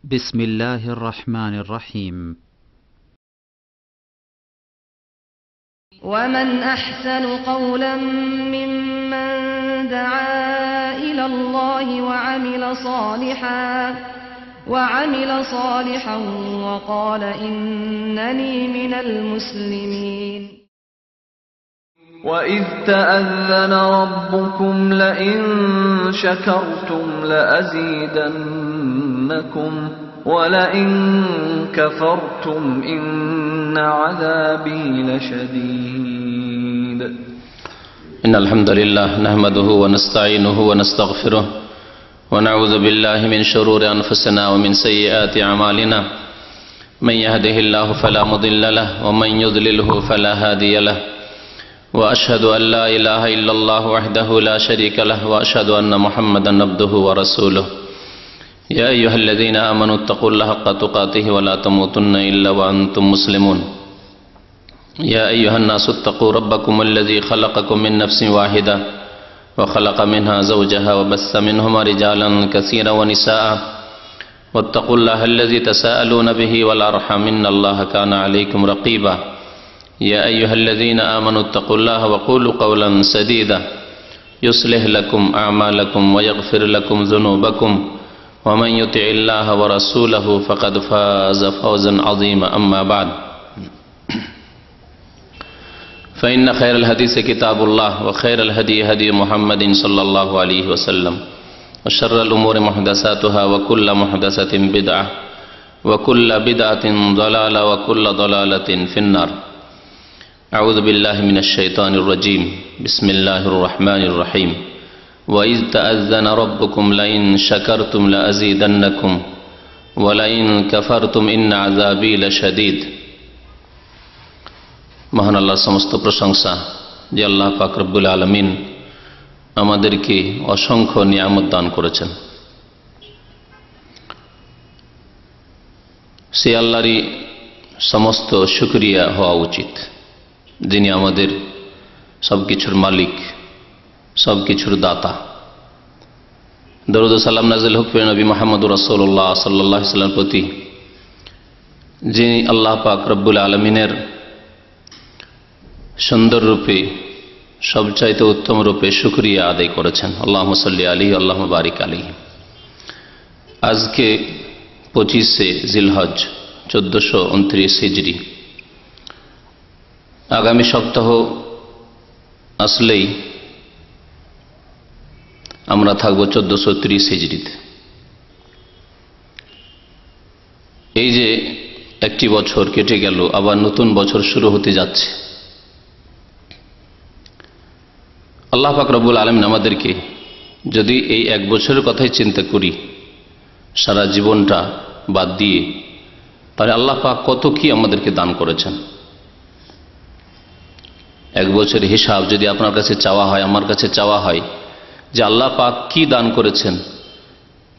بسم الله الرحمن الرحيم. ومن أحسن قولا ممن دعا إلى الله وعمل صالحا وقال إنني من المسلمين. وإذ تأذن ربكم لئن شكرتم لأزيدنكم ولئن كفرتم إن عذابي لشديد. إن الحمد لله نحمده ونستعينه ونستغفره ونعوذ بالله من شرور أنفسنا ومن سيئات أعمالنا. من يهده الله فلا مضل له ومن يضلله فلا هادي له. وأشهد أن لا إله إلا الله وحده لا شريك له وأشهد أن محمدا عبده ورسوله. يا أيها الذين آمنوا اتقوا الله حق تقاته ولا تموتن إلا وأنتم مسلمون. يا أيها الناس اتقوا ربكم الذي خلقكم من نفس واحدة وخلق منها زوجها وبث منهما رجالا كثيرا ونساء واتقوا الله الذي تساءلون به والأرحام إن الله كان عليكم رقيبا. يا أيها الذين آمنوا اتقوا الله وقولوا قولا سديدا يصلح لكم أعمالكم ويغفر لكم ذنوبكم ومن يطع الله ورسوله فقد فاز فوزا عظيما. أما بعد فإن خير الحديث كتاب الله وخير الهدي هدي محمد صلى الله عليه وسلم وشر الأمور محدثاتها وكل محدثة بدعة وكل بدعة ضلالة وكل ضلالة في النار. أعوذ بالله من الشيطان الرجيم. بسم الله الرحمن الرحيم. وإذ تأذن ربكم لئن شكرتم لأزيدنكم ولئن كفرتم إن عذابي لشديد. মহান আল্লাহর সমস্ত প্রশংসা যে আল্লাহ পাক রব্বুল আলামিন আমাদেরকে অসংখ্য নিয়ামত দান করেছেন। সে আল্লাহরই সমস্ত শুকরিয়া হওয়া উচিত, যিনি আমাদের সব কিছুর মালিক, সব কিছুর দাতা। দরুদ ও সালাম নাযিল হোক নবী মুহাম্মদুর রাসূলুল্লাহ সাল্লাল্লাহু আলাইহি ওয়াসাল্লামের প্রতি, যিনি আল্লাহ পাক রব্বুল আলামিনের সুন্দর রূপে, সবচাইতে উত্তম রূপে শুকরিয়া আদায় করেছেন। আল্লাহুম্মা সাল্লি আলাইহি আল্লাহুম্মা বারিক আলাইহি। আজকে 25শে জিলহজ 1429 হিজরি। আগামী সপ্তাহ আসলেই আমরা থাকব 1430 হিজরিতে। এই যে একটি বছর কেটে গেল, আবার নতুন বছর শুরু হতে যাচ্ছে। আল্লাহ পাক রব্বুল আলামিন আমাদেরকে যদি এই এক বছরের কথাই চিন্তা করি, সারা জীবনটা বাদ দিয়ে, তাহলে আল্লাহ পাক কত কি আমাদেরকে দান করেছেন। এক বছরের হিসাব যদি আপনার কাছে চাওয়া হয়, আমার কাছে চাওয়া হয় যে আল্লাহ পাক কি দান করেছেন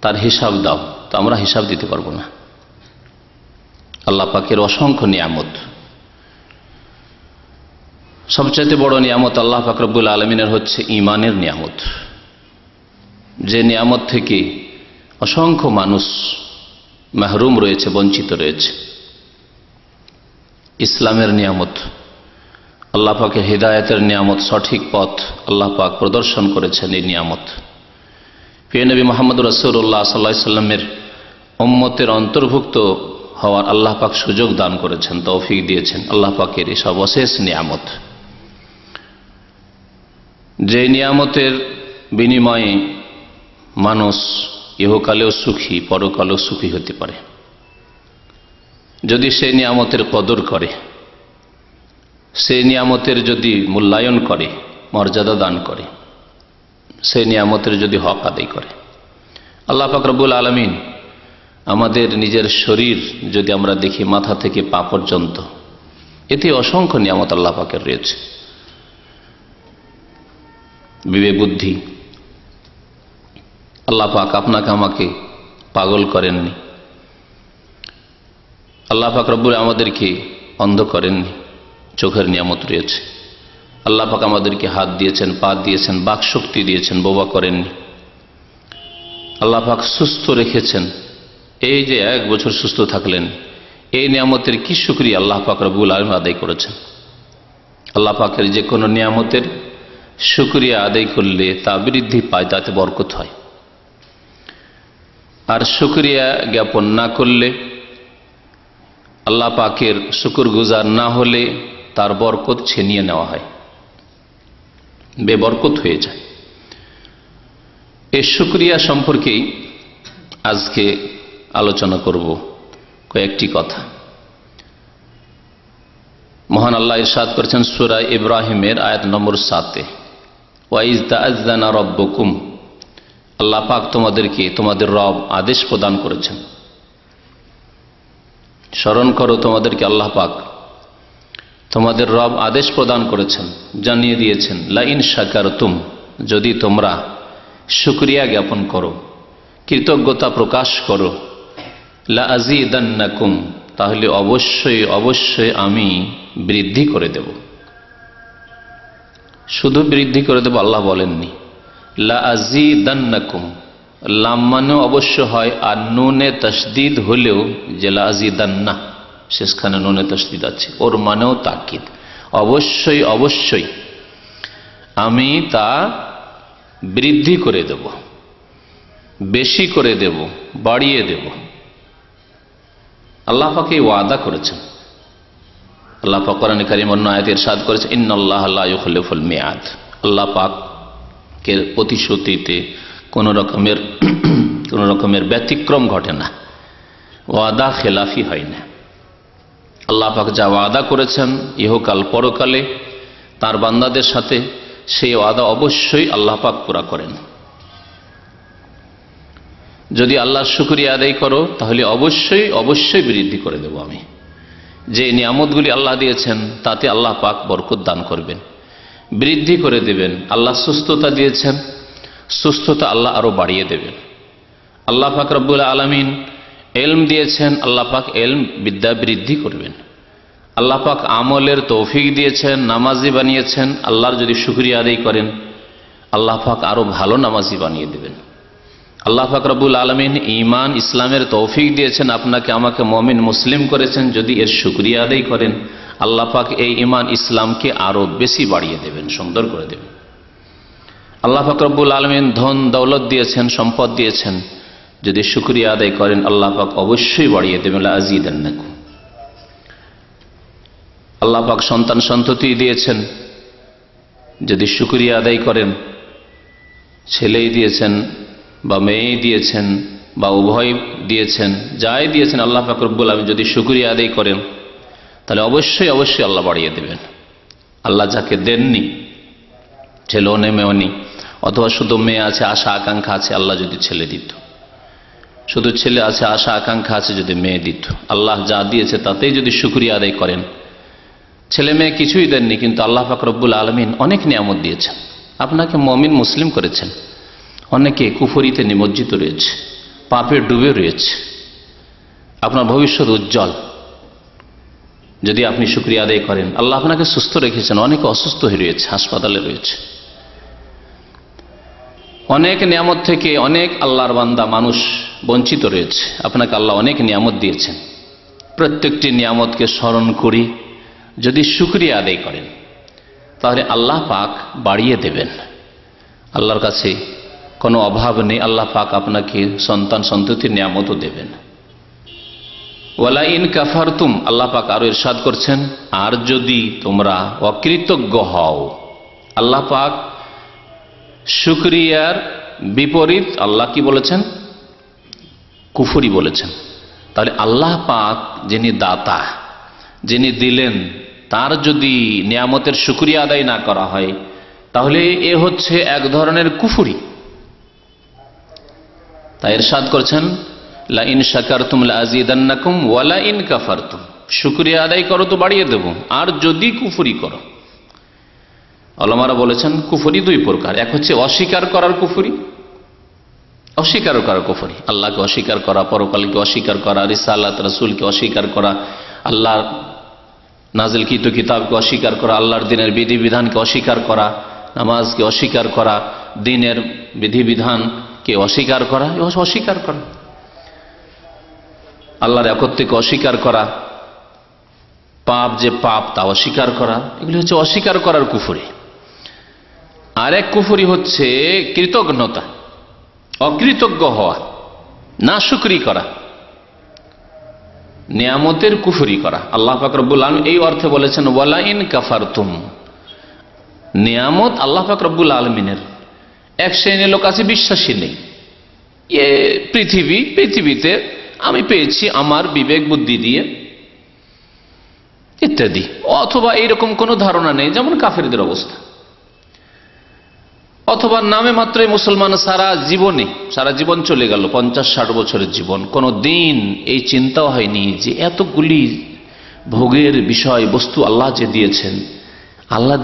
তার হিসাব দাও, তো আমরা হিসাব দিতে পারবো না। আল্লাহ পাকের অসংখ্য নিয়ামত। সবচাইতে বড় নিয়ামত আল্লাহ পাক রব্বুল আলামিনের হচ্ছে ঈমানের নিয়ামত, যে নিয়ামত থেকে অসংখ্য মানুষ মাহরুম রয়েছে, বঞ্চিত রয়েছে। ইসলামের নিয়ামত, আল্লাহ পাকের হিদায়াতের নিয়ামত, সঠিক পথ আল্লাহ পাক প্রদর্শন করেছেন। এই নিয়ামত প্রিয় নবী মুহাম্মদ রাসূলুল্লাহ সাল্লাল্লাহু আলাইহি ওয়াসাল্লামের উম্মতের অন্তর্ভুক্ত হওয়ার আল্লাহ পাক সুযোগ দান করেছেন, তৌফিক দিয়েছেন। আল্লাহ পাকের এই সর্বশেষ নিয়ামত, যে নিয়ামতের বিনিময়ে মানুষ ইহকালেও সুখী, পরকালেও সুখী হতে পারে যদি সেই নিয়ামতের কদর করে, সেই নিয়ামতের যদি মূল্যায়ন করে, মর্যাদা দান করে, সেই নিয়ামতের যদি হক আদায় করে। আল্লাহ পাক রব্বুল আলামিন আমাদের নিজের শরীর যদি আমরা দেখি, মাথা থেকে পা পর্যন্ত, এতে অসংখ্য নিয়ামত আল্লাহ পাকের রয়েছে। বিবেক বুদ্ধি, আল্লাহ পাক আপনাকে আমাকে পাগল করেননি, আল্লাহ পাক রব্বুল আমাদেরকে অন্ধ করেননি, চোখের নিয়ামত রয়েছে। আল্লাহ পাক আমাদেরকে হাত দিয়েছেন, পা দিয়েছেন, বাক শক্তি দিয়েছেন, বোবা করেননি। আল্লাহ পাক সুস্থ রেখেছেন, এই যে 1 বছর সুস্থ থাকলেন, এই নিয়ামতের কি শুকরিয়া আল্লাহ পাক রব্বুল আলামিন আদায় করেছেন। আল্লাহ পাকের যে কোনো নিয়ামতের শুকরিয়া আদায় করলে তা বৃদ্ধি পায়, তাতে বরকত হয়। আর শুকরিয়া জ্ঞাপন না করলে, আল্লাহ পাকের শুকরগুজার না হলে তার বরকত ছিনিয়ে নেওয়া হয়, বেবরকত হয়ে যায়। এই শুকরিয়া সম্পর্কেই আজকে আলোচনা করব কয়েকটি কথা। মহান আল্লাহ ইরশাদ করেছেন সূরা ইব্রাহিমের আয়াত নম্বর 7-এ, ওয়াইজ তাআযানা রাব্বুকুম, আল্লাহ পাক তোমাদেরকে তোমাদের রব আদেশ প্রদান করেছেন। স্মরণ করো তোমাদেরকে আল্লাহ পাক তোমাদের রব আদেশ প্রদান করেছেন, জানিয়ে দিয়েছেন লা ইন শাকারতুম, যদি তোমরা শুকরিয়া জ্ঞাপন করো, কৃতজ্ঞতা প্রকাশ করো, লা আযীদান্নাকুম, তাহলে অবশ্যই অবশ্যই আমি বৃদ্ধি করে দেব। শুধু বৃদ্ধি করে দেব আল্লাহ বলেননি, লা আযীদান্নাকুম, লাম মানেও অবশ্য হয়, আর নুনে তাসদিদ হলেও যে লা আযীদান্না, শেষখানে নুনে তাসদিদ আছে, ওর মানেও তাকিদ, অবশ্যই অবশ্যই আমি তা বৃদ্ধি করে দেব, বেশি করে দেব, বাড়িয়ে দেব। আল্লাহ পাক এই ওয়াদা করেছেন। আল্লাহ পাক কোরআনে কারীম অন্য আয়াতে ইরশাদ করেছেন ইন্নাল্লাহা লা ইউখলিফুল মিআদ, আল্লাহ পাকের প্রতিশ্রুতিতে কোন রকমের ব্যতিক্রম ঘটে না, ওয়াদা খেলাফি হয় না। আল্লাহ পাক যা ওয়াদা করেছেন ইহকাল পরকালে তার বান্দাদের সাথে, সেই ওয়াদা অবশ্যই আল্লাহ পাক পুরা করেন। যদি আল্লাহর শুকরিয়া আদায় করো তাহলে অবশ্যই অবশ্যই বৃদ্ধি করে দেব আমি। যে নিয়ামতগুলি আল্লাহ দিয়েছেন তাতে আল্লাহ পাক বরকত দান করবেন, বৃদ্ধি করে দেবেন। আল্লাহ সুস্থতা দিয়েছেন, সুস্থতা আল্লাহ আরো বাড়িয়ে দেবেন। আল্লাহ পাক রব্বুল আলামিন ইলম দিয়েছেন, আল্লাহ পাক ইলম বিদ্যা বৃদ্ধি করবেন। আল্লাহ পাক আমলের তৌফিক দিয়েছেন, নামাজি বানিয়েছেন, আল্লাহর যদি শুকরিয়া আদায় করেন আল্লাহ পাক আরো ভালো নামাজি বানিয়ে দেবেন। আল্লাহ পাক রব্বুল আলামিন ঈমান ইসলামের তৌফিক দিয়েছেন, আপনাকে আমাকে মুমিন মুসলিম করেছেন, যদি এর শুকরিয়া আদায় করেন আল্লাহ পাক এই ঈমান ইসলামকে আরো বেশি বাড়িয়ে দেবেন, সুন্দর করে দেবেন। আল্লাহ পাক রব্বুল আলামিন ধন দৌলত দিয়েছেন, সম্পদ দিয়েছেন, যদি শুকরিয়া আদায় করেন আল্লাহ পাক অবশ্যই বাড়িয়ে দেবেন, লা আযীদান্নাকুম। আল্লাহ পাক সন্তান সন্ততি দিয়েছেন, যদি শুকরিয়া আদায় করেন, ছেলেই দিয়েছেন বা মেয়েই দিয়েছেন বা উভয় দিয়েছেন, যাই দিয়েছেন আল্লাহ পাক রব্বুল আলামিন যদি শুকরিয়া আদায় করেন তাহলে অবশ্যই অবশ্যই আল্লাহ বাড়িয়ে দেবেন। আল্লাহ যাকে দেননি, ছেলেও নেই মেয়েও নেই, অথবা শুধু মেয়ে আছে আশা আকাঙ্ক্ষা আছে, আল্লাহ যদি ছেলে দিত, শুধু ছেলে আছে আশা আকাঙ্ক্ষা আছে যদি মেয়ে দিত, আল্লাহ যা দিয়েছে তাতেই যদি শুকরিয়া আদায় করেন। ছেলে মেয়ে কিছুই দেননি কিন্তু আল্লাহ পাক রব্বুল আলামিন অনেক নিয়ামত দিয়েছেন, আপনাকে মুমিন মুসলিম করেছেন। অনেকে কুফরিতে নিমজ্জিত রয়েছে, পাপে ডুবে রয়েছে, আপনার ভবিষ্যৎ উজ্জ্বল যদি আপনি শুকরিয়া আদায় করেন। আল্লাহ আপনাকে সুস্থ রেখেছেন, অনেকে অসুস্থ হয়ে রয়েছে, হাসপাতালে রয়েছে। অনেক নিয়ামত থেকে অনেক আল্লাহর বান্দা মানুষ বঞ্চিত রয়েছে, আপনাকে আল্লাহ অনেক নিয়ামত দিয়েছেন। প্রত্যেকটি নিয়ামতকে স্মরণ করি, যদি শুকরিয়া আদায় করেন তাহলে আল্লাহ পাক বাড়িয়ে দেবেন। আল্লাহর কাছে কোনো অভাব নেই, আল্লাহ পাক আপনাকে সন্তান সন্ততির নিয়ামতও দেবেন। ওয়ালা ইন কাফারতুম, আল্লাহ পাক আরো ইরশাদ করছেন, আর যদি তোমরা অকৃতজ্ঞ হও। আল্লাহ পাক শুকরিয়ার বিপরীত আল্লাহ কি বলেছেন? কুফরি বলেছেন। তাহলে আল্লাহ পাক যিনি দাতা, যিনি দিলেন, তার যদি নিয়ামতের শুকরিয়া আদায় না করা হয় তাহলে এ হচ্ছে এক ধরনের কুফরি। তাই ইরশাদ করছেন লা ইন শাকারতুম লা আযীদান্নাকুম ওয়া লা ইন কাফারতুম, শুকরিয়া আদায় করো তো বাড়িয়ে দেব, আর যদি কুফরি করো। উলামারা বলেছেন কুফরি দুই প্রকার, এক হচ্ছে অস্বীকার করার কুফরি, অস্বীকার করার কুফরি, আল্লাহকে অস্বীকার করা, পরকালকে অস্বীকার করা, রিসালাত রাসূলকে অস্বীকার করা, আল্লাহর নাজিলকৃত কিতাবকে অস্বীকার করা, আল্লাহর দিনের বিধিবিধানকে অস্বীকার করা, নামাজকে অস্বীকার করা, দিনের বিধিবিধানকে অস্বীকার করা, অস্বীকার করা। আল্লাহর একত্বকে অস্বীকার করা, পাপ যে পাপ তা অস্বীকার করা, এগুলি হচ্ছে অস্বীকার করার কুফরি। আর এক কুফরি হচ্ছে কৃতজ্ঞতা, অকৃতজ্ঞ হওয়া, নাশুকরি করা, নিয়ামতের কুফরি করা। আল্লাহ পাক রব্বুল আলামিন এই অর্থে বলেছেন ওয়ালা ইন কাফারতুম। নিয়ামত আল্লাহ পাক রব্বুল আলামিনের। এক শ্রেণীর লোক আছে বিশ্বাসী নেই, পৃথিবীতে আমি পেয়েছি আমার বিবেক বুদ্ধি দিয়ে ইত্যাদি, অথবা এইরকম কোনো ধারণা নেই, যেমন কাফেরদের অবস্থা। অথবা নামে মাত্রই মুসলমান, সারা জীবন চলে গেল, 50-60 বছরের জীবন, কোনো দিন এই চিন্তাও হয়নি যে এতগুলি ভোগের বিষয় বস্তু আল্লাহ যে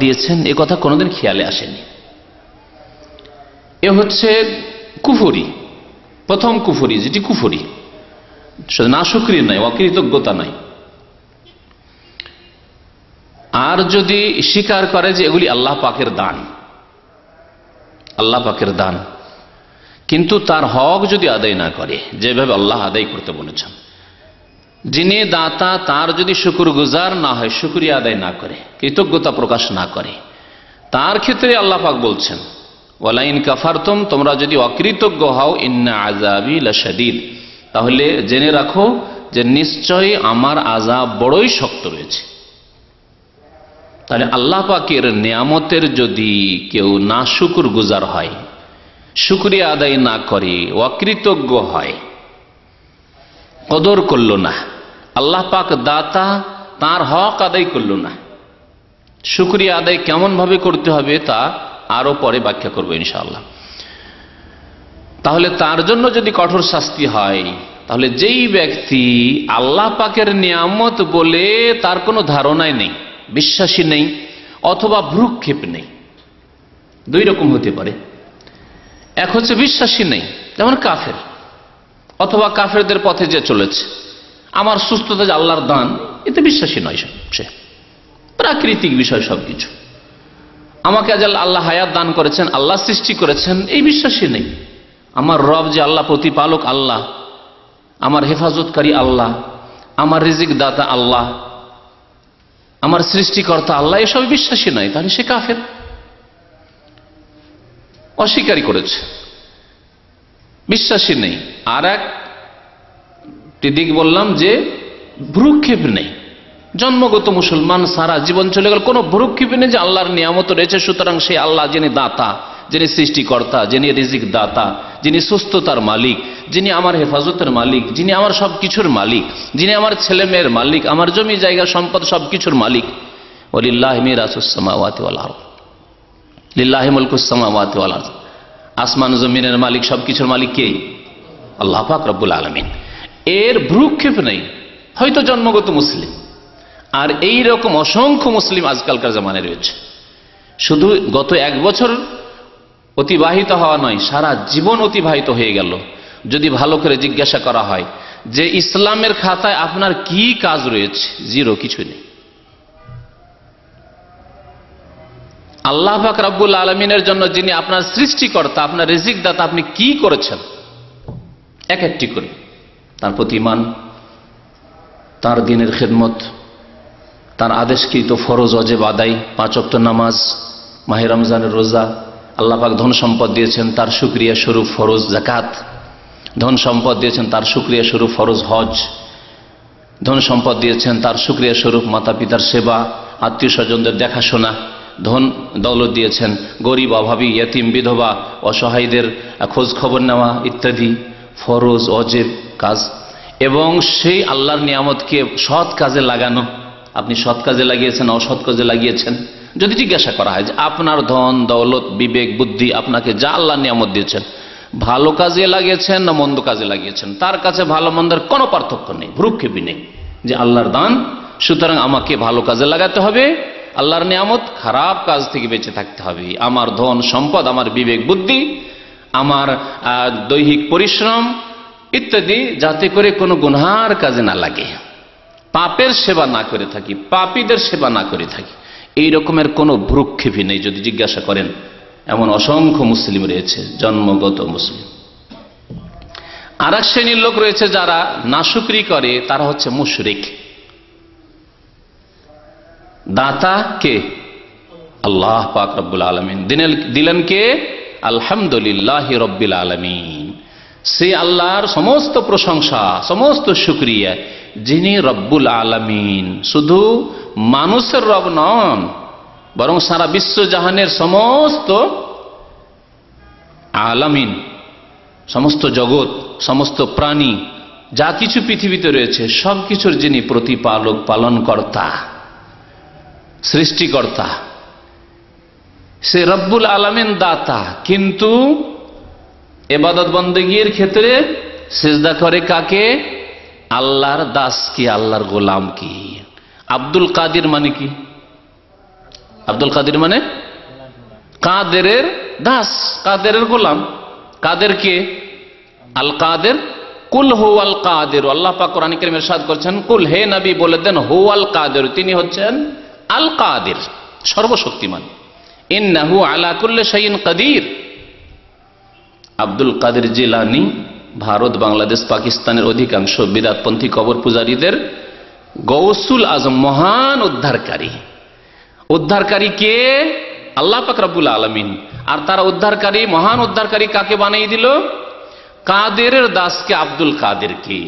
দিয়েছেন এ কথা কোনোদিন খেয়ালে আসেনি। এ হচ্ছে কুফরি, প্রথম কুফরি, যেটি কুফরি, নাশুকরি নাই, অকৃতজ্ঞতা নাই। আর যদি স্বীকার করে যে এগুলি আল্লাহ পাকের দান, কিন্তু তার হক যদি আদায় না করে যেভাবে আল্লাহ আদায় করতে বলেছেন, যিনি দাতা তার যদি শুকরগুজার না হয়, শুকরিয়া আদায় না করে, কৃতজ্ঞতা প্রকাশ না করে, তার ক্ষেত্রে আল্লাহ পাক বলছেন ওয়ালা ইন কাফারতুম, তোমরা যদি অকৃতজ্ঞ হও ইন্না আযাবি লাশাদীদ, তাহলে জেনে রাখো যে নিশ্চয়ই আমার আযাব বড়ই শক্ত রয়েছে। তাহলে আল্লাহ পাকের নিয়ামতের যদি কেউ না শুকরগুজার হয়, শুকরিয়া আদায় না করে, অকৃতজ্ঞ হয়, কদর করল না, আল্লাহ পাক দাতা তার হক আদায় করল না, শুকরিয়া আদায় কেমন ভাবে করতে হবে তা আরো পরে ব্যাখ্যা করবো ইনশাআল্লাহ। তাহলে তার জন্য যদি কঠোর শাস্তি হয়, তাহলে যেই ব্যক্তি আল্লাহ পাকের নিয়ামত বলে তার কোনো ধারণাই নেই, বিশ্বাসী নেই, অথবা ভ্রুক্ষেপ নেই, দুই রকম হতে পারে। এক হচ্ছে বিশ্বাসী নেই, যেমন কাফের, অথবা কাফেরদের পথে যে চলেছে, আমার সুস্থতা যে আল্লাহর দান, এতে বিশ্বাসী নয়, সে প্রাকৃতিক বিষয় সবকিছু। আমাকে আজ আল্লাহ হায়াত দান করেছেন, আল্লাহ সৃষ্টি করেছেন, এই বিশ্বাসী নেই। আমার রব যে আল্লাহ, প্রতিপালক আল্লাহ, আমার হেফাজতকারী আল্লাহ, আমার রিজিক দাতা আল্লাহ, আমার সৃষ্টিকর্তা আল্লাহ, এসব বিশ্বাসী নয়, তাহলে সে কাফের, অস্বীকারী করেছে, বিশ্বাসী নেই। আর একটি দিক বললাম যে ভ্রুক্ষেপ নেই, জন্মগত মুসলমান, সারা জীবন চলে গেল, কোনো ভ্রুক্ষেপ নেই যে আল্লাহর নিয়ামত রয়েছে, সুতরাং সে আল্লাহ যিনি দাতা, যিনি সৃষ্টিকর্তা, যিনি রিজিক দাতা, যিনি সুস্থতার মালিক, যিনি আমার হেফাজতের মালিক, যিনি আমার সবকিছুর মালিক, যিনি আমার ছেলে মেয়ের মালিক, আমার জমি জায়গা সম্পদ সবকিছুর মালিক। ওয়ালিল্লাহি মিরাসুস সামাওয়াতি ওয়াল আরদ, লিল্লাহি মুলকুস সামাওয়াতি ওয়াল আরদ, আসমান জমিনের মালিক, সবকিছুর মালিক কে? আল্লাহ পাক রব্বুল আলামিন। এর ভ্রুক্ষেপ নেই, হয়তো জন্মগত মুসলিম। আর এই রকম অসংখ্য মুসলিম আজকালকার জামানায় রয়েছে, শুধু গত 1 বছর অতিবাহিত হওয়া নয়, সারা জীবন অতিবাহিত হয়ে গেল। যদি ভালো করে জিজ্ঞাসা করা হয় যে ইসলামের খাতায় আপনার কি কাজ রয়েছে, জিরো, কিছু নেই। আল্লাহ পাক রব্বুল আলামিনের জন্য যিনি আপনার সৃষ্টিকর্তা, আপনার রিজিক দাতা, আপনি কি করেছেন? এক একটি করে তার প্রতি ঈমান, তার দ্বীনের খেদমত, তার আদেশকৃত ফরজ ওয়াজিব আদায়, 5 ওয়াক্ত নামাজ, মাহে রমজানের রোজা, আল্লাহ পাক ধন সম্পদ দিয়েছেন তার শুকরিয়া স্বরূপ ফরজ যাকাত, ধন সম্পদ দিয়েছেন তার শুকরিয়া স্বরূপ ফরজ হজ, ধন সম্পদ দিয়েছেন তার শুকরিয়া স্বরূপ মাতা পিতার সেবা, আত্মীয় স্বজনদের দেখাশোনা, ধন দৌলত দিয়েছেন গরিব, অভাবী, ইয়েতিম, বিধবা, অসহায়দের খোঁজ খবর নেওয়া ইত্যাদি ফরজ ওয়াজিব কাজ। এবং সেই আল্লাহর নিয়ামতকে সৎ কাজে লাগানো, আপনি সৎ কাজে লাগিয়েছেন, অসৎ কাজে লাগিয়েছেন। যদি জিজ্ঞাসা করা হয় যে আপনার ধন দৌলত বিবেক বুদ্ধি আপনাকে যা আল্লাহ নিয়ামত দিয়েছেন, ভালো কাজে লাগিয়েছেন না মন্দ কাজে লাগিয়েছেন, তার কাছে ভালো মন্দের কোনো পার্থক্য নেই, ভ্রুক্ষেপই নেই, যে আল্লাহর দান, সুতরাং আমাকে ভালো কাজে লাগাতে হবে, আল্লাহর নিয়ামত, খারাপ কাজ থেকে বেঁচে থাকতে হবে। আমার ধন সম্পদ, আমার বিবেক বুদ্ধি, আমার দৈহিক পরিশ্রম ইত্যাদি যাতে করে কোনো গুনহার কাজে না লাগে, পাপের সেবা না করে থাকি, পাপীদের সেবা না করে থাকি, এই রকমের কোনো ভ্রুক্ষেপই নেই। যদি জিজ্ঞাসা করেন, এমন অসংখ্য মুসলিম রয়েছে, জন্মগত মুসলিম। আর এক শ্রেণীর লোক রয়েছে যারা নাশুকরি করে, তারা হচ্ছে মুশরিক। দাতা কে? আল্লাহ পাক রব্বুল আলামিন। দিলেন কে? আলহামদুলিল্লাহি রব্বিল আলামিন। সে আল্লাহর সমস্ত প্রশংসা, সমস্ত শুকরিয়া, যিনি রব্বুল আলামিন। শুধু মানুষের রব নন, বরং সারা বিশ্বজাহানের সমস্ত আলামিন, সমস্ত জগৎ, সমস্ত প্রাণী, যা কিছু পৃথিবীতে রয়েছে সবকিছুর যিনি প্রতিপালক, পালনকর্তা, সৃষ্টিকর্তা, সে রব্বুল আলামিন দাতা। কিন্তু ইবাদত বন্দেগীর ক্ষেত্রে সিজদা করে কাকে? আল্লাহর দাস কি, আল্লাহর গোলাম কি। আব্দুল কাদির মানে কি? আব্দুল কাদির মানে কাদেরের দাস, কাদেরের গোলাম। কাদের কে? আল কাদের। কুল হুয়াল কাদের। আল্লাহ পাক কোরআনে কারীমে ইরশাদ করেছেন, কুল, হে নবী বলে দেন, হুয়াল কাদের, তিনি হচ্ছেন আল কাদের, সর্বশক্তিমান। ইন্নাহু আলা কুল্লি শাইইন কাদির। আব্দুল কাদের জিলানী ভারত, বাংলাদেশ, পাকিস্তানের অধিকাংশ বিদাতপন্থী কবর পূজারীদের গৌসুল আজম, মহান উদ্ধারকারী। উদ্ধারকারী কে? আল্লাহ পাক রব্বুল আলামিন। আর তারা উদ্ধারকারী, মহান উদ্ধারকারী কাকে বানিয়ে দিল? কাদেরের দাসকে, আব্দুল কাদের কে।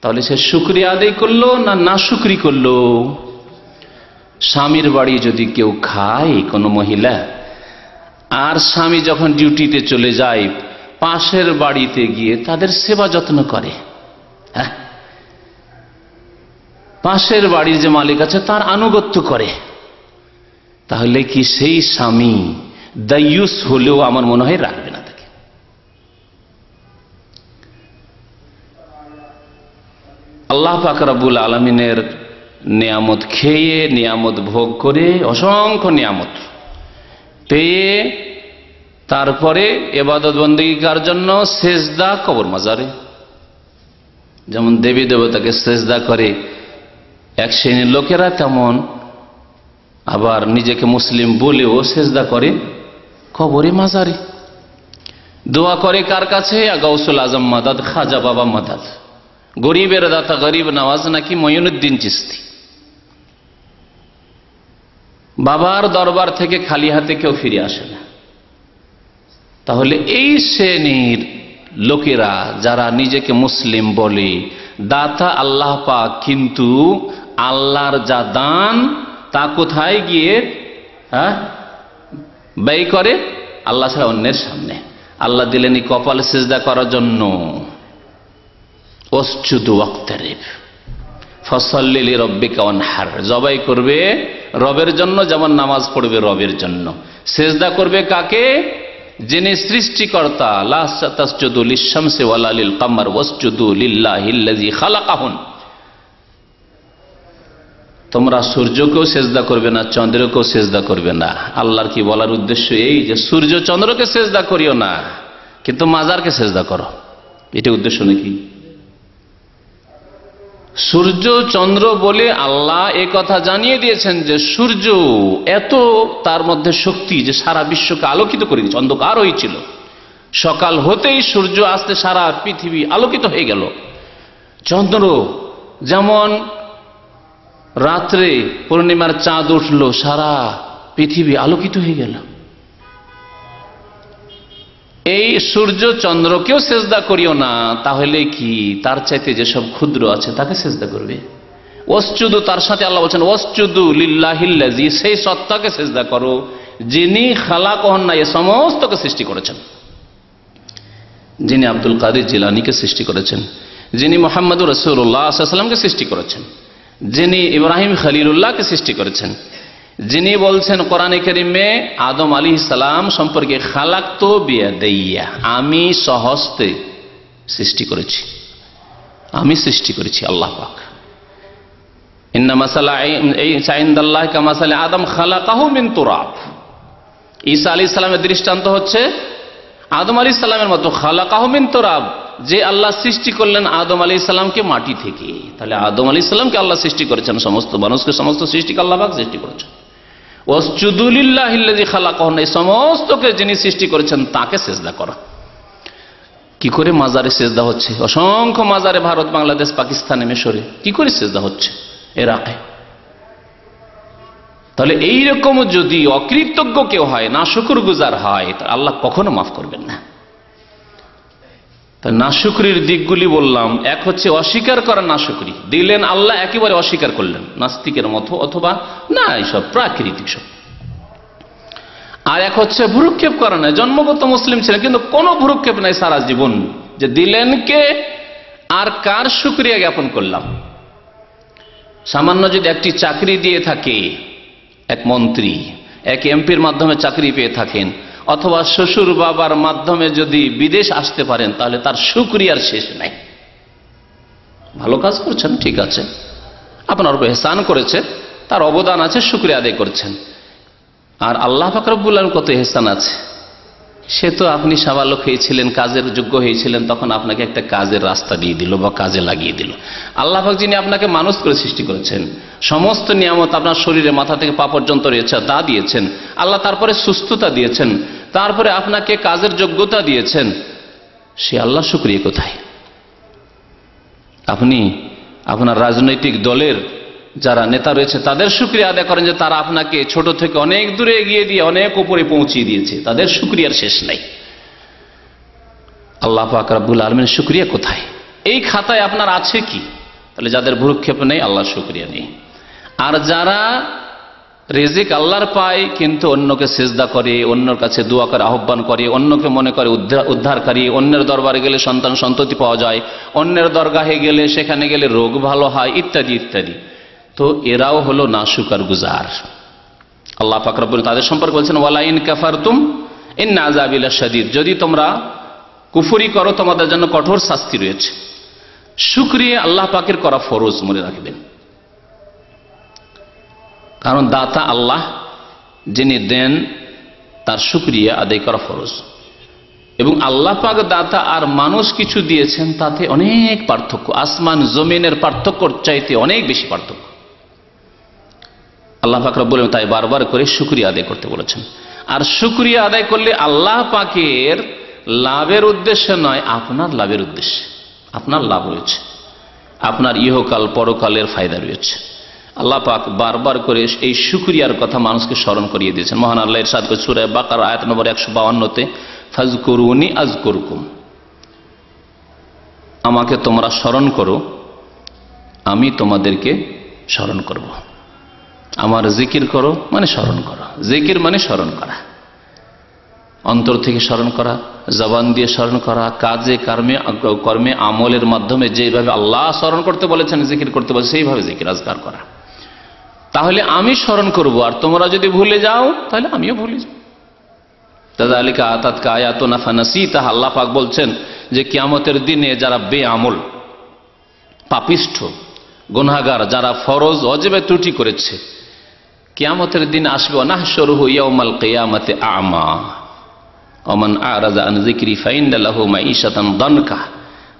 তাহলে সে শুকরিয়া আদায় করলো না নাশুকরি করলো? স্বামীর বাড়ি যদি কেউ খায়, কোনো মহিলা, আর স্বামী যখন ডিউটিতে চলে যায়, পাশের বাড়িতে গিয়ে তাদের সেবা যত্ন করে, হ্যাঁ, পাশের বাড়ির যে মালিক আছে তার আনুগত্য করে, তাহলে কি সেই স্বামী দায়ুস হলেও আমার মনে হয় রাখবে না তাকে? আল্লাহ পাক রব্বুল আলামিনের নিয়ামত খেয়ে, নিয়ামত ভোগ করে, অসংখ্য নিয়ামত পেয়ে, তারপরে ইবাদত বন্দেগীর জন্য সেজদা কবর মাজারে, যেমন দেবী দেবতাকে সেজদা করে এক শ্রেণীর লোকেরা, তেমন আবার নিজেকে মুসলিম বলেও সেজদা করে কবরে মাজারে। দোয়া করে কার কাছে? গাউসুল আজম মাদাদ, খাজা বাবা মাদাদ। গরিবের দাতা, গরিব নওয়াজ নাকি মঈনুদ্দিন চিশতি। বাবার দরবার থেকে খালি হাতে কেউ ফিরে আসে না। তাহলে এই শ্রেণীর লোকেরা যারা নিজেকে মুসলিম বলে, দাতা আল্লাহ পাক, কিন্তু আল্লাহর যা দান তা কোথায় গিয়ে ব্যয় করে? আল্লাহ ছাড়া অন্যের সামনে। আল্লাহ দিলেন এই কপালে সিজদা করার জন্য, ওয়াসজুদু ওয়াক্তারিব ফাসাল্লি লিরাব্বিকা ওয়ানহার, জবাই করবে রবের জন্য, যেমন নামাজ পড়বে রবের জন্য। সিজদা করবে কাকে? যিনি সৃষ্টিকর্তা। লা তাসজুদু লিশ-শামসি ওয়ালা লিল-কামার ওয়াসজুদু লিল্লাহিল্লাযী খালাকাহুন। তোমরা সূর্যকেও সেজদা করবে না, চন্দ্রকেও সেজদা করবে না। আল্লাহর কি বলার উদ্দেশ্য এই যে সূর্য চন্দ্রকে সেজদা করিও না, কিন্তু মাজারকে সেজদা করো, এটা উদ্দেশ্য নাকি? সূর্য চন্দ্র বলে আল্লাহ এই কথা জানিয়ে দিয়েছেন যে সূর্য এত তার মধ্যে শক্তি যে সারা বিশ্বকে আলোকিত করে দিয়েছে। অন্ধকার হয়েছিল, সকাল হতেই সূর্য আসতে সারা পৃথিবী আলোকিত হয়ে গেল। চন্দ্র যেমন রাত্রে পূর্ণিমার চাঁদ উঠল, সারা পৃথিবী আলোকিত হয়ে গেল। এই সূর্য চন্দ্রকেও সেজদা করিও না, তাহলে কি তার চাইতে যেসব ক্ষুদ্র আছে তাকে সেজদা করবে? ওয়াসজুদু, তার সাথে আল্লাহ বলছেন ওয়াসজুদু লিল্লাহিল্লাযী, সেই সত্তাকে সেজদা করো যিনি খালাকাহুন, এ সমস্তকে সৃষ্টি করেছেন। যিনি আব্দুল কাদের জিলানীকে সৃষ্টি করেছেন, যিনি মুহাম্মদুর রাসূলুল্লাহ সাল্লাল্লাহু আলাইহি ওয়াসাল্লামকে সৃষ্টি করেছেন, যিনি ইব্রাহিম খলিলুল্লাহকে সৃষ্টি করেছেন, যিনি বলছেন কোরআনে কারীমে আদম আলাইহিস সালাম সম্পর্কে, খালাকতু বিয়াদাইয়া, আমি স্বহস্তে সৃষ্টি করেছি, আমি সৃষ্টি করেছি আল্লাহ পাক। ইন্না মাসালা ঈসা ইনদাল্লাহি কামাসালি আদম খালাকাহু মিন তুরাব। ঈসা আলাইহিস সালামের দৃষ্টান্ত হচ্ছে আদম আলাইহিস সালামের মতো, খালাকাহু মিন তুরাব, যে আল্লাহ সৃষ্টি করলেন আদম আলাইহিস সালামকে মাটি থেকে। তাহলে আদম আলাইহিস সালামকে আল্লাহ সৃষ্টি করেছেন, সমস্ত মানুষকে, সমস্ত সৃষ্টিকে আল্লাহ পাক সৃষ্টি করেছেন। ওয়াসজুদু লিল্লাহিল্লাযী খালাকাহুন, এই সমস্তকে যিনি সৃষ্টি করেছেন তাকে সিজদা করা। কি করে মাজারে সেজদা হচ্ছে? অসংখ্য মাজারে ভারত, বাংলাদেশ, পাকিস্তানে, মিশরে কি করে সেজদা হচ্ছে, ইরাকে। তাহলে এইরকম যদি অকৃতজ্ঞ কেউ হয়, নাশুকরগুজার হয়, তা আল্লাহ কখনো মাফ করবেন না। তা নাশুকরির দিকগুলি বললাম, এক হচ্ছে অস্বীকার করা নাশুকরি, দিলেন আল্লাহ একেবারে অস্বীকার করলেন নাস্তিকের মতো, অথবা না এইসব প্রাকৃতিক সব। আর এক হচ্ছে ভ্রুক্ষেপ করা নাই, জন্মগত মুসলিম ছিলেন কিন্তু কোনো ভ্রুক্ষেপ নাই সারা জীবন, যে দিলেন কে আর কার শুকরিয়া জ্ঞাপন করলাম। সামান্য যদি একটি চাকরি দিয়ে থাকে, এক মন্ত্রী এক এমপির মাধ্যমে চাকরি পেয়ে থাকেন, অথবা শ্বশুর বাবার মাধ্যমে যদি বিদেশ আসতে পারেন, তাহলে তার শুকরিয়ার শেষ নাই। ভালো কাজ করছেন, ঠিক আছে, আপনার উপর ইহসান করেছে, তার অবদান আছে, শুকরিয়া আদায় করছেন। আর আল্লাহ পাক রব্বুল আলামিন কত ইহসান আছে, সে তো আপনি সাবালক হয়েছিলেন, কাজের যোগ্য হয়েছিলেন, তখন আপনাকে একটা কাজের রাস্তা দিয়ে দিল বা কাজে লাগিয়ে দিল। আল্লাহ পাক যিনি আপনাকে মানুষ করে সৃষ্টি করেছেন, সমস্ত নিয়ামত আপনার শরীরে মাথা থেকে পা পর্যন্ত রয়েছে তা দিয়েছেন আল্লাহ, তারপরে সুস্থতা দিয়েছেন, তারপরে আপনাকে কাজের যোগ্যতা দিয়েছেন, সে আল্লাহ শুকরিয়া কোথায়? আপনি আপনার রাজনৈতিক দলের যারা নেতা রয়েছে তাদের শুকরিয়া আদায় করেন, যে তারা আপনাকে ছোট থেকে অনেক দূরে এগিয়ে দিয়ে অনেক উপরে পৌঁছিয়ে দিয়েছে, তাদের শুকরিয়ার শেষ নাই। আল্লাহ পাক রব্বুল আলামিনের শুকরিয়া কোথায়? এই খাতায় আপনার আছে কি? তাহলে যাদের ভ্রুক্ষেপ নেই, আল্লাহর শুকরিয়া নেই। আর যারা রিজিক আল্লাহর পায় কিন্তু অন্যকে সিজদা করে, অন্যের কাছে দোয়া করে, আহ্বান করে, অন্যকে মনে করে উদ্ধারকারী, অন্যের দরবারে গেলে সন্তান সন্ততি পাওয়া যায়, অন্যের দরগাহে গেলে সেখানে গেলে রোগ ভালো হয়, ইত্যাদি ইত্যাদি, তো এরাও হলো নাশুকার গুজার। আল্লাহ পাক রব্বুল তাদের সম্পর্কে বলছেন, ওয়ালা ইন কাফারতুম ইন্না আযাবি লাশাদীদ, যদি তোমরা কুফরি করো তোমাদের জন্য কঠোর শাস্তি রয়েছে। শুকরিয়া আল্লাহ পাকের করা ফরজ, মনে রাখবেন, কারণ দাতা আল্লাহ, যিনি দেন তার শুকরিয়া আদায় করা ফরজ। এবং আল্লাহ পাক দাতা আর মানুষ কিছু দিয়েছেন, তাতে অনেক পার্থক্য, আসমান জমিনের পার্থক্যর চাইতে অনেক বেশি পার্থক্য। আল্লাহ পাক রব্বুল আলামিন তাই বারবার করে শুকরিয়া আদায় করতে বলেছেন। আর শুকরিয়া আদায় করলে আল্লাহ পাকের লাভের উদ্দেশ্যে নয়, আপনার লাভের উদ্দেশ্যে, আপনার লাভ রয়েছে, আপনার ইহকাল পরকালের ফায়দা রয়েছে। আল্লাহ পাক বারবার করে এই শুকরিয়ার কথা মানুষকে স্মরণ করিয়ে দিয়েছেন। মহান আল্লাহ ইরশাদ করেছেন সূরা বাকারা আয়াত নম্বর 152-তে, ফাজকুরুনি আযকুরকুম, আমাকে তোমরা স্মরণ করো, আমি তোমাদেরকে স্মরণ করব। আমার জিকির করো মানে স্মরণ করো, জিকির মানে স্মরণ করা, অন্তর থেকে স্মরণ করা, জবান দিয়ে স্মরণ করা, কাজে কর্মে আমলের মাধ্যমে যেভাবে আল্লাহ স্মরণ করতে বলেছেন, জিকির করতে বলেছেন, সেইভাবে জিকির আজকার করা। তাহলে আমি স্মরণ করব, আর তোমরা যদি ভুলে যাও তাহলে আমিও ভুলে যাব। তাযালিকা আতাতকা আয়াতুনা ফানাসিতাহা, আল্লাহ পাক বলছেন যে কিয়ামতের দিনে যারা বেআমল, পাপিষ্ঠ, গুনাহগার, যারা ফরজ ওয়াজিবে ত্রুটি করেছে, কিয়ামতের দিন আসবে, নাহশুরুহু ইয়াউমাল কিয়ামাতি আ'মা ওয়া মান আ'রাযা আন যিকরি ফাইন্না লাহু মাঈশাতান দানকা,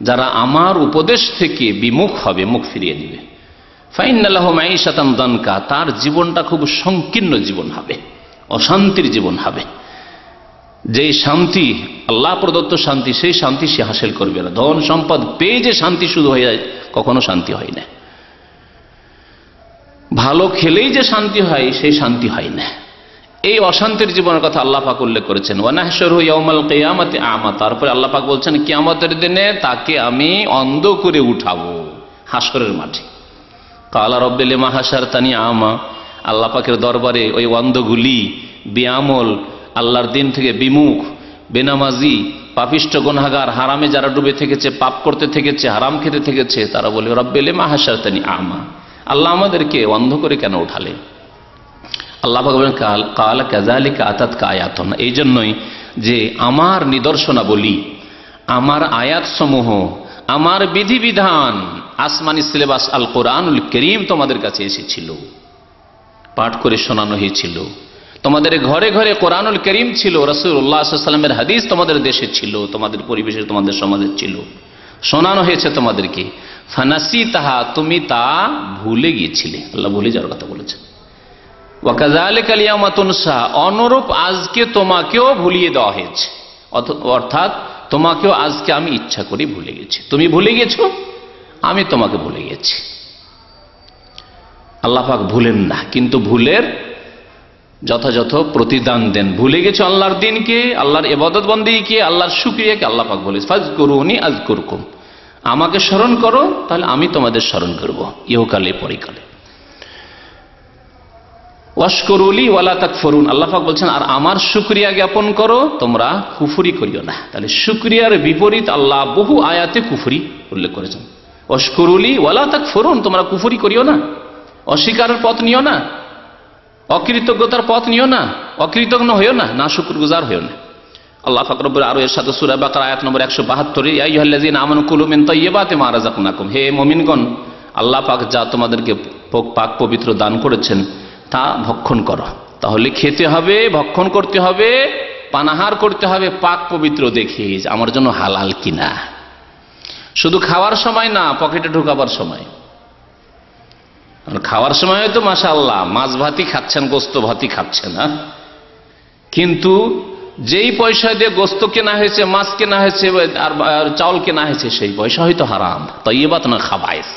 যারা আমার উপদেশ থেকে বিমুখ হবে, মুখ ফিরিয়ে দিবে, ফাইন্না লাহু মাঈশাতান দানকা, তার জীবনটা খুব সংকীর্ণ জীবন হবে, অশান্তির জীবন হবে। যেই শান্তি আল্লাহ প্রদত্ত শান্তি, সেই শান্তি সে হাসিল করবে না। ধন সম্পদ পেয়ে যে শান্তি শুধু হয়ে যায়, কখনো শান্তি হয় না। ভালো খেলেই যে শান্তি হয়, সেই শান্তি হয় না। এই অশান্তির জীবনের কথা আল্লাহ পাক উল্লেখ করেছেন, ওয়া নাহশুরুহু ইয়াউমাল কিয়ামাতি আ'মা, তারপরে আল্লাহ পাক বলছেন কিয়ামতের দিনে তাকে আমি অন্ধ করে উঠাবো হাসরের মাঠে। কালা রব্বি লিমা হাশারতানি আ'মা, আল্লাহ পাকের দরবারে ওই অন্ধগুলি, বেআমল, আল্লাহর দিন থেকে বিমুখ, বেনামাজি, পাপিষ্ঠ, গুনাহগার, হারামে যারা ডুবে থেকেছে, পাপ করতে থেকেছে, হারাম খেতে থেকেছে, তারা বলে রব্বি লিমা হাশারতানি আ'মা, আল্লাহ আমাদেরকে অন্ধ করে কেন উঠালে? আল্লাহ পাক বলেন কাল কাযালিকা আতাতকা আয়াতুনা, এই জন্যই যে আমার নিদর্শনাবলী, আমার আয়াতসমূহ, আমার বিধিবিধান, আসমানি সিলেবাস আল কোরআনুল কারীম তোমাদের কাছে এসেছিল, পাঠ করে শোনানো হয়েছিল, তোমাদের ঘরে ঘরে কোরআনুল কারীম ছিল, রাসূলুল্লাহ সাল্লাল্লাহু আলাইহি ওয়াসাল্লামের হাদিস তোমাদের দেশে ছিল, তোমাদের পরিবেশে, তোমাদের সমাজে ছিল, শোনানো হয়েছে তোমাদেরকে। ফানাসিতাহা, তুমি তা ভুলে গিয়েছিলে। আল্লাহ ভুলে যাওয়ার কথা বলেছেন। ওয়া কাযালিকাল ইয়াউমা তুনসা, অনুরূপ আজকে তোমাকেও ভুলিয়ে দেওয়া হয়েছে, অর্থাৎ তোমাকেও আজকে আমি ইচ্ছা করে ভুলে গেছি। তুমি ভুলে গেছো, আমি তোমাকে ভুলে গেছি। আল্লাহ পাক ভুলেন না, কিন্তু ভুলের যথাযথ প্রতিদান দেন। ভুলে গেছো আল্লাহর দিনকে, আল্লাহর ইবাদত বন্দেগীকে, আল্লাহর শুকরিয়াকে। আল্লাহ পাক বলে ফাজকুরুনি আযকুরকুম, আমাকে স্মরণ করো তাহলে আমি তোমাদের স্মরণ করব, ইহকালে পরকালে। ওয়াশকুরুলি ওয়ালা তাকফুরুন, আল্লাহ পাক বলছেন আর আমার শুকরিয়া জ্ঞাপন করো, তোমরা কুফরি করিও না। তাহলে শুকরিয়ার বিপরীত আল্লাহ বহু আয়াতে কুফরি উল্লেখ করেছেন। ওয়াশকুরুলি ওয়ালা তাকফুরুন, তোমরা কুফরি করিও না, অস্বীকারের পথ নিও না, অকৃতজ্ঞতার পথ নিও না, অকৃতজ্ঞ হইও না, না শুকরগুজার হইও না। আল্লাহ পাক রব্বুল আরো এর সাথে সূরা বাকারা আয়াত নম্বর 172, ইয়া আইয়ুহাল্লাযীনা আমানু কুলু মিন তাইয়্যিবাতি মা রাযাকনাকুম, হে মুমিনগণ আল্লাহ পাক যা তোমাদেরকে পাক পবিত্র দান করেছেন তা ভক্ষণ করো। তাহলে খেতে হবে, ভক্ষণ করতে হবে, পানাহার করতে হবে পাক পবিত্র দেখে আমার জন্য হালাল কিনা। শুধু খাওয়ার সময় না, পকেটে ঢোকাবার সময়। খাওয়ার সময় তো মাশাআল্লাহ মাছ ভাতই খাচ্ছেন, গোস্ত ভাতই খাচ্ছেন না, কিন্তু যেই পয়সা দিয়ে গোস্ত কেনা হয়েছে, মাছ কেনা হয়েছে আর চাউল কেনা হয়েছে, সেই পয়সা হয়তো হারাম, তাইয়্যিবাত না খাবায়েস।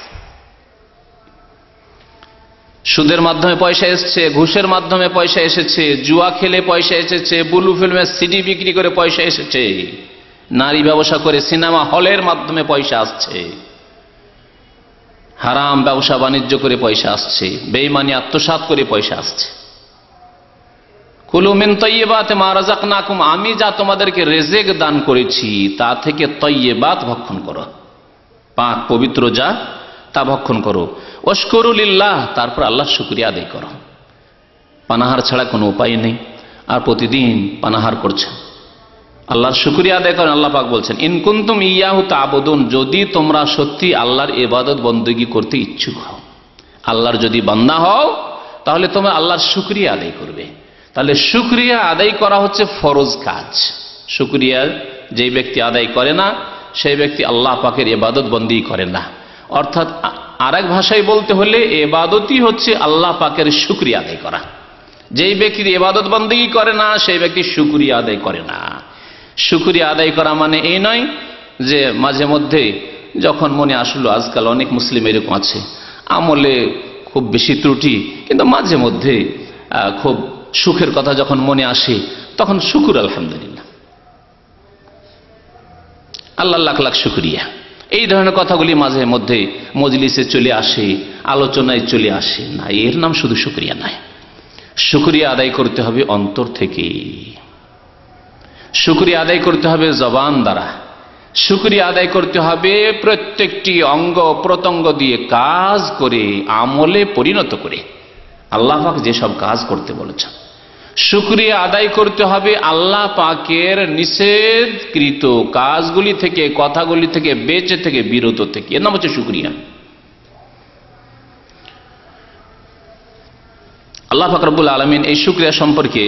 সুদের মাধ্যমে পয়সা এসেছে, ঘুষের মাধ্যমে পয়সা এসেছে, জুয়া খেলে পয়সা এসেছে, ব্লু ফিল্মের সিডি বিক্রি করে পয়সা এসেছে, নারী ব্যবসা করে সিনেমা হলের মাধ্যমে পয়সা আসছে, হারাম ব্যবসা বাণিজ্য করে পয়সা আসছে, বেঈমানি আত্মসাৎ করে পয়সা আসছে। কুলু মিন তাইয়্যিবাতি মা রাযাকনাকুম, আমি যা তোমাদেরকে রিজিক দান করেছি তা থেকে তাইয়্যিবাত ভক্ষণ করো, পাক পবিত্র যা তা ভক্ষণ করো। ওয়াশকুরু লিল্লাহ, তারপর আল্লাহর শুকরিয়া আদায় করো। পানাহার ছাড়া কোনো উপায় নেই, আর প্রতিদিন পানাহার করছে, আল্লাহর শুকরিয়া আদায় করেন। আল্লাহ পাক বলছেন ইন কুনতুম ইয়াহু তা'বুদুন, যদি তোমরা সত্যি আল্লাহর ইবাদত বন্দেগী করতে ইচ্ছুক হও, আল্লাহর যদি বান্দা হও, তাহলে তোমরা আল্লাহর শুকরিয়া আদায় করবে। তাহলে শুকরিয়া আদায় করা হচ্ছে ফরজ কাজ। শুকরিয়া যেই ব্যক্তি আদায় করে না, সেই ব্যক্তি আল্লাহ পাকের ইবাদত বন্দেগী করে না। অর্থাৎ আরেক ভাষায় বলতে হলে ইবাদতই হচ্ছে আল্লাহ পাকের শুকরিয়া আদায় করা। যেই ব্যক্তি ইবাদত বন্দেগী করে না, সেই ব্যক্তি শুকরিয়া আদায় করে না। শুকরিয়া আদায় করা মানে এই নয় যে মাঝে মধ্যে যখন মনে আসলো, আজকাল অনেক মুসলিম এরকম আছে, আমলে খুব বেশি ত্রুটি, কিন্তু মাঝে মধ্যে খুব সুখের কথা যখন মনে আসে তখন শুকুর আলহামদুলিল্লাহ, আল্লাহ লাখ লাখ শুকরিয়া, এই ধরনের কথাগুলি মাঝে মধ্যে মজলিসে চলে আসে, আলোচনায় চলে আসে না, এর নাম শুধু শুকরিয়া নয়। শুকরিয়া আদায় করতে হবে অন্তর থেকে, শুকরিয়া আদায় করতে হবে জবান দ্বারা, শুকরিয়া আদায় করতে হবে প্রত্যেকটি অঙ্গ প্রত্যঙ্গ দিয়ে কাজ করে, আমলে পরিণত করে, আল্লাহ পাক যেসব কাজ করতে বলেছেন। শুকরিয়া আদায় করতে হবে আল্লাহ পাকের নিষেধকৃত কাজগুলি থেকে, কথাগুলি থেকে, বেঁচে থেকে, বিরত থেকে, এর নাম হচ্ছে শুকরিয়া। আল্লাহ পাক রব্বুল আলামিন এই শুকরিয়া সম্পর্কে,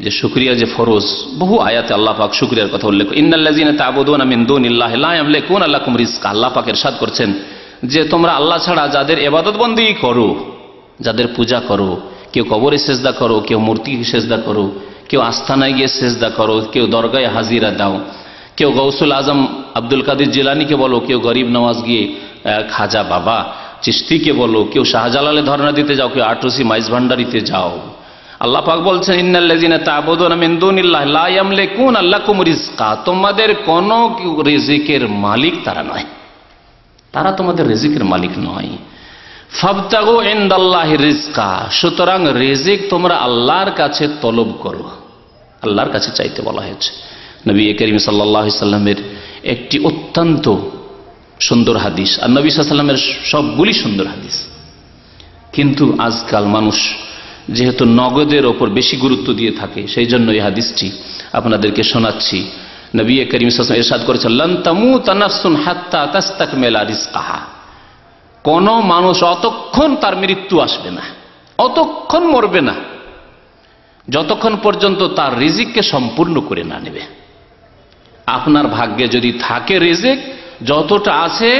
যে শুকরিয়া যে ফরজ, বহু আয়াতে আল্লাহ পাক শুকরিয়ার কথা উল্লেখ করেন। ইন্নাল্লাযীনা তা'বুদুনা মিন দুনিল্লাহি লা ইয়ামলিকুনা লাকুম রিজকা, আল্লাহ পাক ইরশাদ করছেন যে তোমরা আল্লাহ ছাড়া যাদের ইবাদত বন্দেগী করো, যাদের পূজা করো, কেউ কবরে সেজদা করো, কেউ মূর্তিকে সেজদা করো, কেউ আস্থানায় গিয়ে সেজদা করো, কেউ দরগায় হাজিরা দাও, কেউ গৌসুল আজম আব্দুল কাদের জিলানীকে বলো, কেউ গরিব নওয়াজ গিয়ে খাজা বাবা চিশতিকে বলো, কেউ শাহজালালে ধর্ণা দিতে যাও, কেউ আটরসি মাইজ ভান্ডারিতে যাও। আল্লাহ পাক বলছেন ইন্নাল্লাযীনা তা'বুদুনা মিন দুনিল্লাহি লা ইয়ামলিকুনা লাকুম রিজকা, তোমাদের কোন রিজিকের মালিক তারা নয়, তারা তোমাদের রিজিকের মালিক নয়। ফাবতাগু ইনদাল্লাহি রিজকা, সুতরাং রিজিক তোমরা আল্লাহর কাছে তলব করো, আল্লাহর কাছে চাইতে বলা হয়েছে। নবী করিম সাল্লাল্লাহু আলাইহি সাল্লামের একটি অত্যন্ত সুন্দর হাদিস, আর নবী সাল্লাল্লাহু আলাইহি সাল্লামের সবগুলি সুন্দর হাদিস, কিন্তু আজকাল মানুষ যেহেতু নগদের ওপর বেশি গুরুত্ব দিয়ে থাকে, সেই জন্য এই হাদিসটি আপনাদেরকে শোনাচ্ছি। নবী করিম সাল্লাল্লাহু আলাইহি ওয়াসাল্লাম ইরশাদ করেছেন লান তামুতা নাফসুন হাত্তা তাস্তাকমিলা রিজকাহা, কোন মানুষ অতক্ষণ তার মৃত্যু আসবে না, অতক্ষণ মরবে না যতক্ষণ পর্যন্ত তার রিজিককে সম্পূর্ণ করে না নেবে। আপনার ভাগ্যে যদি থাকে রিজিক, যতটা আছে,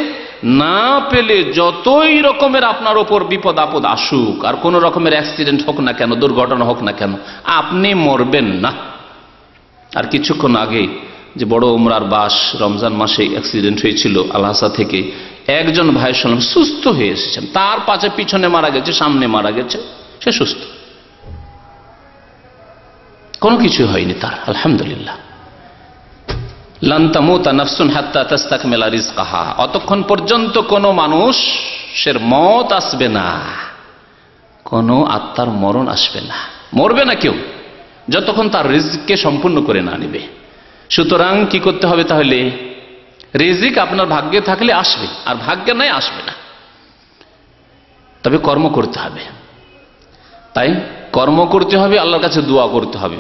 না পেলে যতই রকমের আপনার ওপর বিপদ আপদ আসুক, আর কোন রকমের অ্যাক্সিডেন্ট হোক না কেন, দুর্ঘটনা হোক না কেন, আপনি মরবেন না। আর কিছুক্ষণ আগে যে বড় উমরার বাস রমজান মাসে অ্যাক্সিডেন্ট হয়েছিল আলহাসা থেকে, একজন ভাই শুনলাম সুস্থ হয়ে এসেছেন, তার পাশে পিছনে মারা গেছে, সামনে মারা গেছে, সে সুস্থ, কোনো কিছু হয়নি তার, আলহামদুলিল্লাহ। লান তামুতা নাফসুন হাত্তা তাস্তাকমিলা রিজকাহা, অতক্ষণ পর্যন্ত কোনো মানুষের মত আসবে না, কোনো আত্মার মরণ আসবে না, মরবে না কেউ যতক্ষণ তার রিজককে সম্পূর্ণ করে না নেবে। সুতরাং কি করতে হবে তাহলে? রিজিক আপনার ভাগ্যে থাকলে আসবে, আর ভাগ্যে নাই আসবে না, তবে কর্ম করতে হবে। তাই কর্ম করতে হবে, আল্লাহর কাছে দোয়া করতে হবে।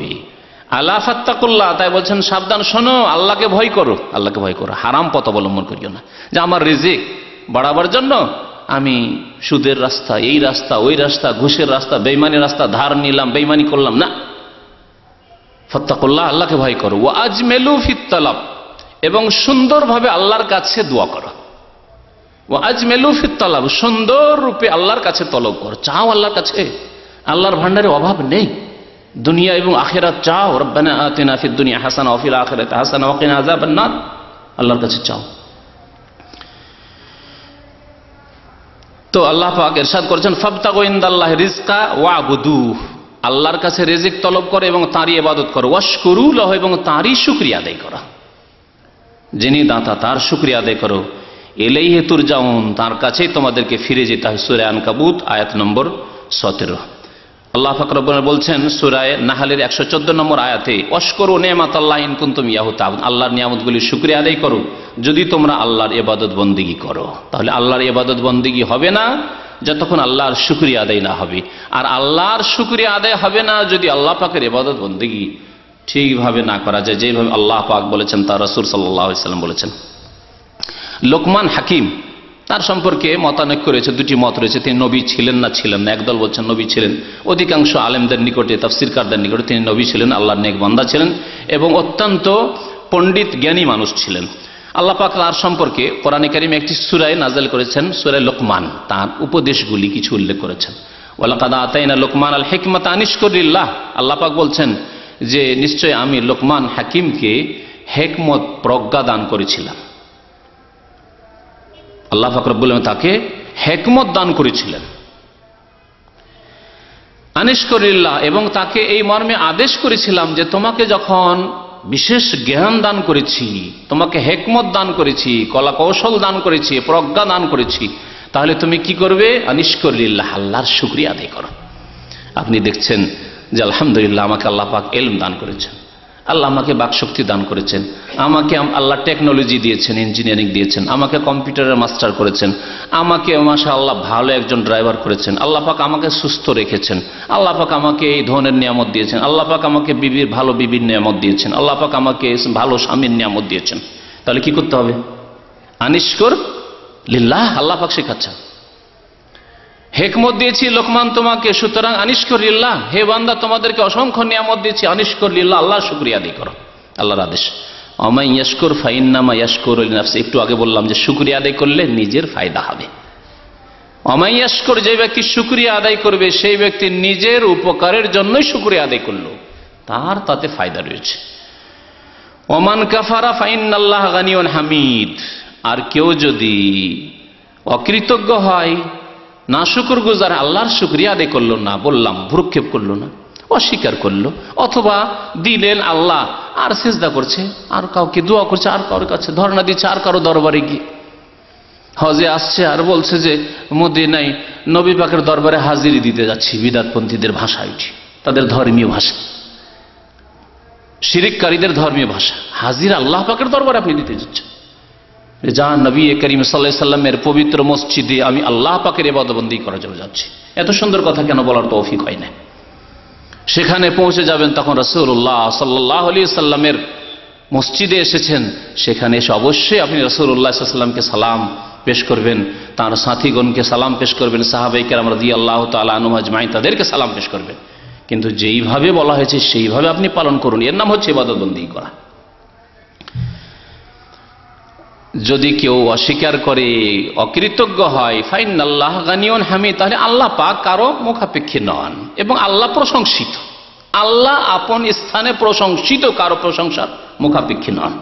আলা ফাত্তাকুল্লাহ, তাই বলছেন সাবধান শোনো, আল্লাহকে ভয় করো, আল্লাহকে ভয় করো, হারাম পথ অবলম্বন করিও না। যে আমার রিজিক বাড়াবার জন্য আমি সুদের রাস্তা, এই রাস্তা, ওই রাস্তা, ঘুষের রাস্তা, বেঈমানের রাস্তা, ধার নিলাম, বেঈমানি করলাম না। ফাত্তাকুল্লাহ, আল্লাহকে ভয় করো। ওয়া আজমেলু ফিত তালাব, এবং সুন্দরভাবে আল্লাহর কাছে দোয়া করো। ওয়া আজমেলু ফিত তালাব, সুন্দর রূপে আল্লাহর কাছে তলব করো, চাও আল্লাহর কাছে, আল্লাহর ভান্ডারে অভাব নেই, দুনিয়া এবং আখিরাত চাও। রব্বানা আতিনা ফিদ দুনিয়া হাসানা ওয়া ফিল আখিরাতি হাসানা ওয়া কিনা আযাবান নার, আল্লাহর কাছে চাও। তো আল্লাহ পাক ইরশাদ করেছেন ফাবতাগু ইনদাল্লাহি রিজকা ওয়াবুদু, আল্লাহর কাছে রিজিক তলব করো এবং তাঁরই ইবাদত করো। ওয়াশকুরু লাহু, এবং তাঁরই শুকরিয়া আদায় করো, যিনি দাতা তার শুকরিয়া আদায় করো। ইলাইহি তুরজাউন, তার কাছেই তোমাদেরকে ফিরে যেতে হয়। সূরা আনকাবুত আয়াত নম্বর 17। আল্লাহ পাক রব্বুল বলছেন সূরা নাহলের 114 নম্বর আয়াতে, ওয়াশকুরু নি'মাতাল্লাহি ইন কুনতুম ইয়াহু তা'বুদুন, আল্লাহর নিয়ামতগুলির শুকরিয়া আদায় করো যদি তোমরা আল্লাহর ইবাদত বন্দেগী করো। তাহলে আল্লাহর ইবাদত বন্দেগী হবে না যতক্ষণ আল্লাহর শুকরিয়া আদায় না হবে, আর আল্লাহর শুকরিয়া আদায় হবে না যদি আল্লাহ পাকের ইবাদত বন্দেগী ঠিকভাবে না করা যায়, যেভাবে আল্লাহ পাক বলেছেন, তার রাসূল সাল্লাল্লাহু আলাইহি ওয়াসাল্লাম বলেছেন। লোকমান হাকিম, তার সম্পর্কে মতানৈক্য রয়েছে, দুটি মত রয়েছে, তিনি নবী ছিলেন না ছিলেন না। একদল বলছেন নবী ছিলেন, অধিকাংশ আলেমদের নিকটে, তাফসীরকারদের নিকটে তিনি নবী ছিলেন, আল্লাহর নেক বান্দা ছিলেন এবং অত্যন্ত পণ্ডিত জ্ঞানী মানুষ ছিলেন। আল্লাহ পাক তার সম্পর্কে কোরআনে কারিমে একটি সূরা নাযিল করেছেন, সূরা লোকমান, তার উপদেশগুলি কিছু উল্লেখ করেছেন। ওয়ালাকাদ আতাইনা লোকমান আল হিকমাতা আনিশকুর লিল্লাহ, আল্লাহ পাক বলছেন যে নিশ্চয় আমি লোকমান হাকিমকে হিকমত প্রজ্ঞা দান করেছিলাম। আল্লাহ পাক রব্বুল আলামিন তাকে হিকমত দান করেছিলেন। আনিশকুর লিল্লাহ, এবং তাকে এই মর্মে আদেশ করেছিলাম যে তোমাকে যখন বিশেষ জ্ঞান দান করেছি, তোমাকে হিকমত দান করেছি, কলা কৌশল দান করেছি, প্রজ্ঞা দান করেছি, তাহলে তুমি কি করবে? আনিশকুর লিল্লাহ, আল্লাহর শুকরিয়া আদায় করো। আপনি দেখছেন যে আলহামদুলিল্লাহ আমাকে আল্লাহ পাক ইলম দান করেছেন, আল্লাহ আমাকে বাকশক্তি দান করেছেন, আমাকে আল্লাহ টেকনোলজি দিয়েছেন, ইঞ্জিনিয়ারিং দিয়েছেন, আমাকে কম্পিউটারের মাস্টার করেছেন, আমাকে মাশাআল্লাহ ভালো একজন ড্রাইভার করেছেন, আল্লাহ পাক আমাকে সুস্থ রেখেছেন, আল্লাহ পাক আমাকে এই ধনের নিয়ামত দিয়েছেন, আল্লাহ পাক আমাকে ভালো বিবির নিয়ামত দিয়েছেন, আল্লাহ পাক আমাকে ভালো স্বামীর নিয়ামত দিয়েছেন। তাহলে কি করতে হবে? আনিশকুর লিল্লাহ, আল্লাহ পাক শেখাচ্ছেন। হিকমত দিয়েছি লোকমান তোমাকে, সুতরাং আনিশকুর লিল্লাহ, হে বান্দা তোমাদেরকে অসংখ্য নিয়ামত দিয়েছি, আনিশকুর লিল্লাহ, আল্লাহর শুকরিয়া আদায় করো। আল্লাহর আদেশ। আমাই ইয়াশকুর ফাইন্নামা ইয়াশকুরু লিনাফসি, একটু আগে বললাম যে শুকরিয়া আদায় করলে নিজের ফায়দা হবে। আমাই ইয়াশকুর, যে ব্যক্তি শুকরিয়া আদায় করবে সেই ব্যক্তি নিজের উপকারের জন্যই শুকরিয়া আদায় করলো, তার তাতে ফায়দা রয়েছে। ওমান কাফারা ফাইন্নাল্লাহ গানিয়ুন হামিদ, আর কেউ যদি অকৃতজ্ঞ হয়, না শুকরগুজার, আল্লাহর শুকরিয়া আদায় করলো না, বললাম ভ্রুক্ষেপ করলো না, অস্বীকার করলো, অথবা দিলেন আল্লাহ আর সিজদা করছে, আর কাউকে দোয়া করছে, আর কারোর কাছে ধর্ণা দিচ্ছে, আর কারো দরবারে গিয়ে হজে আসছে আর বলছে যে মদিনায় নবী পাকের দরবারে হাজিরি দিতে যাচ্ছি, বিদআতপন্থীদের ভাষা এটি, তাদের ধর্মীয় ভাষা, শিরিককারীদের ধর্মীয় ভাষা। হাজির আল্লাহ পাকের দরবারে আপনি দিতে যাচ্ছেন, যা নবী করিম সাল্লাল্লাহু আলাইহি সাল্লামের পবিত্র মসজিদে আমি আল্লাহ পাকের ইবাদতবন্দি করার জন্য যাচ্ছি। এত সুন্দর কথা কেন বলার তৌফিক হয় না? সেখানে পৌঁছে যাবেন তখন রাসূলুল্লাহ সাল্লাল্লাহু আলাইহি সাল্লামের মসজিদে এসেছেন, সেখানে এসে অবশ্যই আপনি রাসূলুল্লাহ সাল্লাল্লাহু আলাইহি সাল্লামকে সালাম পেশ করবেন, তার সাথীগণকে সালাম পেশ করবেন, সাহাবায়ে কেরাম রাদিয়াল্লাহু তাআলা আনহুম আজমাইন তাদেরকে সালাম পেশ করবেন। কিন্তু যেইভাবে বলা হয়েছে সেইভাবে আপনি পালন করুন, এর নাম হচ্ছে ইবাদতবন্দি করা। যদি কেউ অস্বীকার করে, অকৃতজ্ঞ হয়, ফাইনাল্লাহ গানিয়ুন হামিদ, তাহলে আল্লাহ পাক কারো মুখাপেক্ষী নন এবং আল্লাহ প্রশংসিত, আল্লাহ আপন স্থানে প্রশংসিত, কারো প্রশংসার মুখাপেক্ষী নন।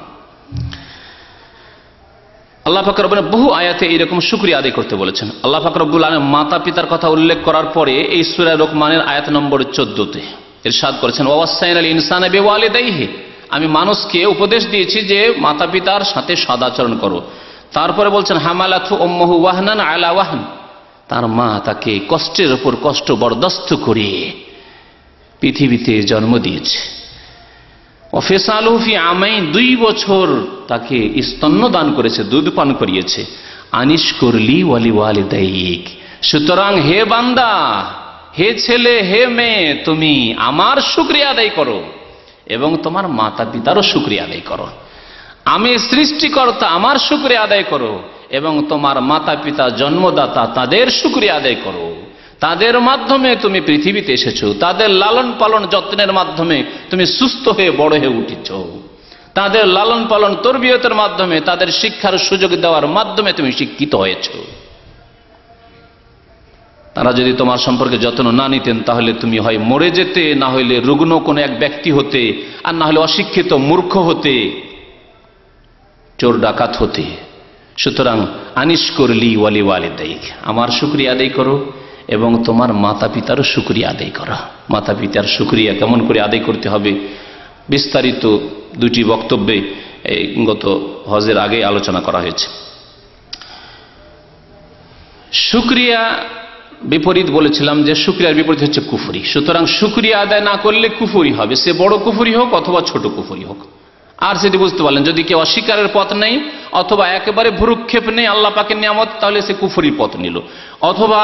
আল্লাহ পাক রব্বুল আলামিন বহু আয়াতে এইরকম শুকরিয়া আদায় করতে বলেছেন। আল্লাহ পাক রব্বুল আলামিন মাতা পিতার কথা উল্লেখ করার পরে এই সূরা লোকমানের আয়াত নম্বর 14-তে ইরশাদ করেছেন, ওয়াসাইনাল ইনসানা বিওয়ালিদাইহি, আমি মানুষকে উপদেশ দিয়েছি যে মাতা পিতার সাথে সদাচরণ করো। তারপরে বলছেন হামালাতু উম্মুহু ওয়াহনান আলা ওয়াহন, তার মা তাকে কষ্টের উপর কষ্ট বরদাস্ত করে পৃথিবীতে জন্ম দিয়েছে। ওয়াফিসালুহু ফি আমাইন, 2 বছর তাকে স্তন্যদান করেছে, দুধ পান করিয়েছে। আনিশকুরলি ওয়ালি ওয়ালিদাইক, সুতরাং হে বান্দা, হে ছেলে, হে মেয়ে, তুমি আমার শুকরিয়া আদায় করো এবং তোমার মাতা পিতারও শুকরিয়া আদায় করো। আমি সৃষ্টিকর্তা, আমার শুকরিয়া আদায় করো এবং তোমার মাতা পিতা জন্মদাতা তাদের শুকরিয়া আদায় করো। তাদের মাধ্যমে তুমি পৃথিবীতে এসেছো, তাদের লালন পালন যত্নের মাধ্যমে তুমি সুস্থ হয়ে বড় হয়ে উঠেছ, তাদের লালন পালন তরবিয়তের মাধ্যমে, তাদের শিক্ষার সুযোগ দেওয়ার মাধ্যমে তুমি শিক্ষিত হয়েছ। তারা যদি তোমার সম্পর্কে যত্ন না নিতেন তাহলে তুমি হয় মরে যেতে, না হইলে রুগ্ন কোনো এক ব্যক্তি হতে, আর না হলে অশিক্ষিত মূর্খ হতে, চোর ডাকাত হতে। সুতরাং আনিশকুরলি ওয়ালি ওয়ালিদাইক, আমার শুকরিয়া আদায় করো এবং তোমার মাতা পিতারও শুকরিয়া আদায় করা। মাতা পিতার শুকরিয়া কেমন করে আদায় করতে হবে বিস্তারিত 2টি বক্তব্যে গত হজের আগে আলোচনা করা হয়েছে। শুকরিয়া বিপরীত বলেছিলাম যে শুকরিয়ার বিপরীত হচ্ছে কুফরি। সুতরাং শুকরিয়া আদায় না করলে কুফরি হবে, সে বড় কুফরি হোক অথবা ছোট কুফরি হোক। আর সেটি বুঝতে পারলেন, যদি কেউ অস্বীকারের পথ নেই অথবা একেবারে ভ্রুক্ষেপ নেই আল্লাহ পাকের নিয়ামত, তাহলে সে কুফরির পথ নিল। অথবা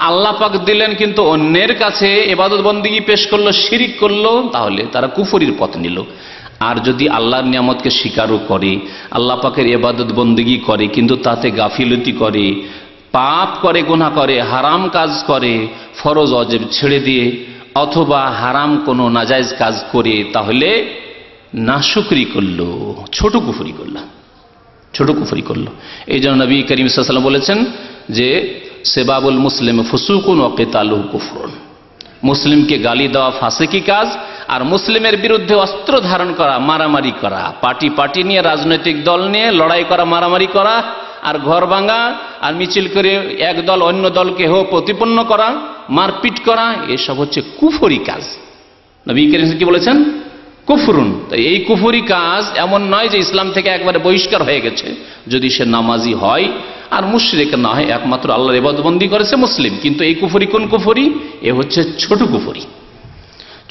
আল্লাহ পাক দিলেন কিন্তু অন্যের কাছে ইবাদত বন্দেগী পেশ করলো, শিরিক করলো, তাহলে তারা কুফরির পথ নিল। আর যদি আল্লাহর নিয়ামতকে স্বীকারও করে, আল্লাহ পাকের ইবাদত বন্দেগী করে, কিন্তু তাতে গাফিলতি করে, পাপ করে, গুনাহ করে, হারাম কাজ করে, ফরজ ওয়াজিব ছেড়ে দিয়ে, অথবা হারাম কোনো নাজায়েজ কাজ করে, তাহলে নাশুকরি করলো, ছোট কুফরি করলো, ছোট কুফরি করলো। এই জন্য নবী করিম সাল্লাল্লাহু আলাইহি ওয়াসাল্লাম বলেছেন যে সেবাবুল মুসলিম ফুসুকুন ওয়া কিতালুহু কুফরুন, মুসলিমকে গালি দেওয়া ফাসিকি কাজ, আর মুসলিমের বিরুদ্ধে অস্ত্র ধারণ করা, মারামারি করা, পার্টি নিয়ে, রাজনৈতিক দল নিয়ে লড়াই করা, মারামারি করা, আর ঘর ভাঙা, আর মিছিল করে এক দল অন্য দলকে প্রতিপন্ন করা, মারপিট করা, এসব হচ্ছে কুফরি কাজ। নবী করিম কি বলেছেন? কুফরুন। তাই এই কুফরি কাজ এমন নয় যে ইসলাম থেকে একবারে বহিষ্কার হয়ে গেছে, যদি সে নামাজি হয় আর মুশরিক না হয়, একমাত্র আল্লাহর ইবাদতবন্দি করেছে মুসলিম। কিন্তু এই কুফরি কোন কুফরি? এ হচ্ছে ছোট কুফরি।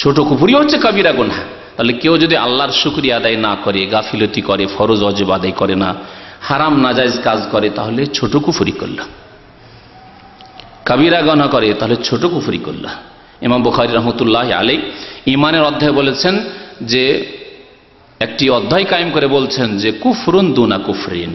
ছোট কুফরি হচ্ছে কবিরা গুনাহ। তাহলে কেউ যদি আল্লাহর শুকরিয়া আদায় না করে, গাফিলতি করে, ফরজ ওয়াজিব আদায় করে না, হারাম নাজায়েজ কাজ করে, তাহলে ছোট কুফরি করল। কবিরা গুনাহ করে, তাহলে ছোট কুফরি করল। ইমাম বুখারী রাহমাতুল্লাহি আলাইহি ঈমানের অধ্যায়ে বলেছেন যে একটি অধ্যায় কায়েম করে বলছেন যে কুফরুন দুনা কুফরিন।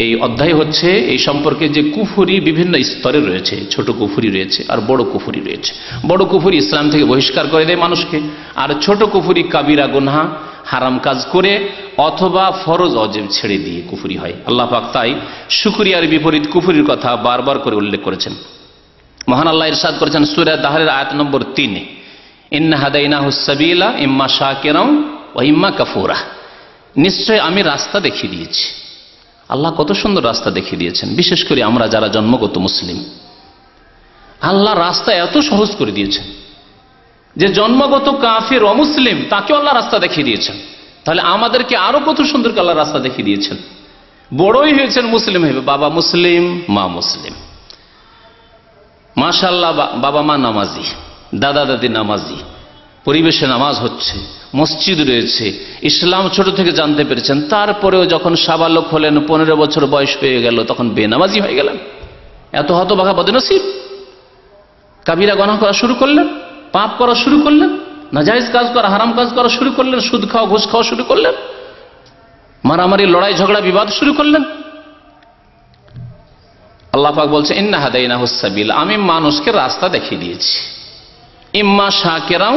এই অধ্যায় হচ্ছে এই সম্পর্কে যে কুফরি বিভিন্ন স্তরে রয়েছে, ছোট কুফরি রয়েছে আর বড় কুফরি রয়েছে। বড় কুফরি ইসলাম থেকে বহিষ্কার করে দেয় মানুষকে, আর ছোট কুফরি কাবিরা গুনাহ, হারাম কাজ করে অথবা ফরজ ওয়াজিব ছেড়ে দিয়ে কুফরি হয়। আল্লাহ পাক তাই শুকরিয়ার বিপরীত কুফরির কথা বারবার করে উল্লেখ করেছেন। মহান আল্লাহ ইরশাদ করেছেন সূরা দাহরের আয়াত নম্বর 3, ইন্না হাদাইনাহুস সাবিলা ইম্মা শাকিরাও ওয়া ইম্মা কাফুরা, নিশ্চয় আমি রাস্তা দেখিয়ে দিয়েছি। আল্লাহ কত সুন্দর রাস্তা দেখিয়ে দিয়েছেন। বিশেষ করে আমরা যারা জন্মগত মুসলিম, আল্লাহ রাস্তা এত সহজ করে দিয়েছেন যে জন্মগত কাফির অমুসলিম তাকে আল্লাহ রাস্তা দেখিয়ে দিয়েছেন। তাহলে আমাদেরকে আরো কত সুন্দর আল্লাহ রাস্তা দেখিয়ে দিয়েছেন। বড়ই হয়েছেন মুসলিম হয়ে, বাবা মুসলিম, মা মুসলিম, মাশাআল্লাহ, বাবা মা নামাজি, দাদা দাদি নামাজি, পরিবেশে নামাজ হচ্ছে, মসজিদ রয়েছে, ইসলাম ছোট থেকে জানতে পেরেছেন। তারপরেও যখন সাবালক হলেন, 15 বছর বয়স হয়ে গেল, তখন বেনামাজি হয়ে গেলেন। এত হতভাগা বদনসিব, কাবিরা গুনাহ করা শুরু করলেন, পাপ করা শুরু করলেন, নাজায়েজ কাজ করা, হারাম কাজ করা শুরু করলেন, সুদ খাওয়া, ঘুষ খাওয়া শুরু করলেন, মারামারি, লড়াই ঝগড়া, বিবাদ শুরু করলেন। আল্লাহ পাক বলছে ইন্না হাদাইনাহুস সাবিল, আমি মানুষকে রাস্তা দেখিয়ে দিয়েছি। ইম্মা শাকিরাও,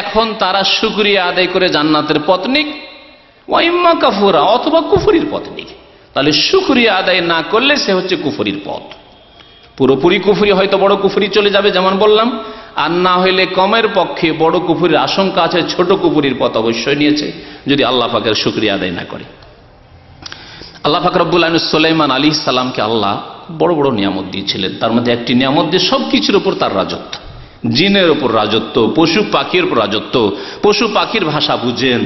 এখন তারা শুকরিয়া আদায় করে জান্নাতের পথ নিক, ওয়া ইম্মা কাফুরা, অথবা কুফরির পথ নিক। তাহলে শুকরিয়া আদায় না করলে সে হচ্ছে কুফরির পথ। পুরোপুরি কুফরি হয়তো বড় কুফরি চলে যাবে যেমন বললাম, আর না হইলে কমের পক্ষে বড় কুফরির আশঙ্কা আছে, ছোট কুফরির পথ অবশ্যই নিয়েছে যদি আল্লাহ পাকের শুকরিয়া আদায় না করে। আল্লাহ পাক রব্বুল আলামিন সুলাইমান আলাইহিস সালামকে আল্লাহ বড় বড় নিয়ামত দিয়েছিলেন। তার মধ্যে একটি নিয়ামত দিয়ে সবকিছুর উপর তার রাজত্ব, জিনের উপর রাজত্ব, পশু পাখির উপর রাজত্ব, পশু পাখির ভাষা বুঝেন।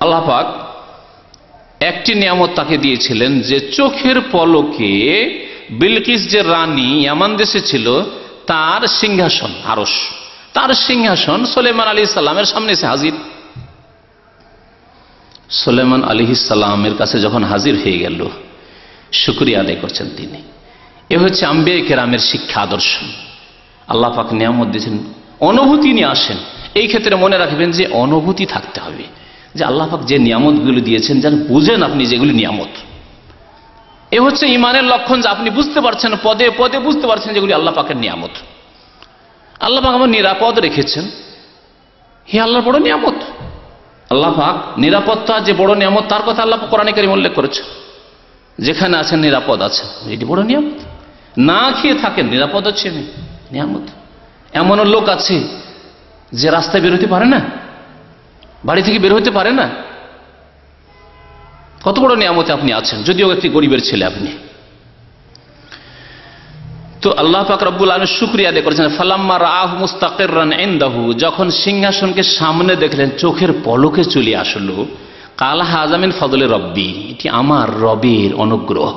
আল্লাহ পাক একটি নিয়ামত তাকে দিয়েছিলেন যে চোখের পলকে বিলকিস যে রানী ইয়ামান দেশে ছিল তার সিংহাসন আরশ, তার সিংহাসন সুলাইমান আলাইহিস সালামের সামনে এসে হাজির। সুলাইমান আলাইহিস সালামের কাছে যখন হাজির হয়ে গেল, শুকরিয়া আদায় করছেন তিনি। এ হচ্ছে আম্বিয়া কেরামের শিক্ষা আদর্শ। আল্লাহ পাক নিয়ামত দিয়েছেন, অনুভূতি নিয়ে আসেন। এই ক্ষেত্রে মনে রাখবেন যে অনুভূতি থাকতে হবে যে আল্লাহ পাক যে নিয়ামতগুলো দিয়েছেন যেন বুঝেন আপনি যেগুলি নিয়ামত। এ হচ্ছে ইমানের লক্ষণ যে আপনি বুঝতে পারছেন, পদে পদে বুঝতে পারছেন যেগুলি আল্লাহ পাকের নিয়ামত। আল্লাহ পাক আমার নিরাপদ রেখেছেন, হে আল্লাহর বড় নিয়ামত। আল্লাহ পাক নিরাপত্তা যে বড় নিয়ামত তার কথা আল্লাহ কোরআনে কারীমে উল্লেখ করেছে। যেখানে আছেন নিরাপদ আছেন, এটি বড় নিয়ামত। না খেয়ে থাকেন, নিরাপদ হচ্ছে নিয়ামত। এমন লোক আছে যে রাস্তায় বের হতে পারে না, বাড়ি থেকে বের হতে পারে না। কত বড় নিয়ামতে আপনি আছেন, যদিও একটি গরিবের ছেলে আপনি। তো আল্লাহ পাক রব্বুল আলামিন শুকরিয়া আদায় করেছেন। ফালাম্মা রাআহু মুস্তাকিররান ইনদাহু, যখন সিংহাসনকে সামনে দেখলেন চোখের পলকে চলে আসলো, কালা হাযা মিন ফদলি রব্বি, এটি আমার রবের অনুগ্রহ,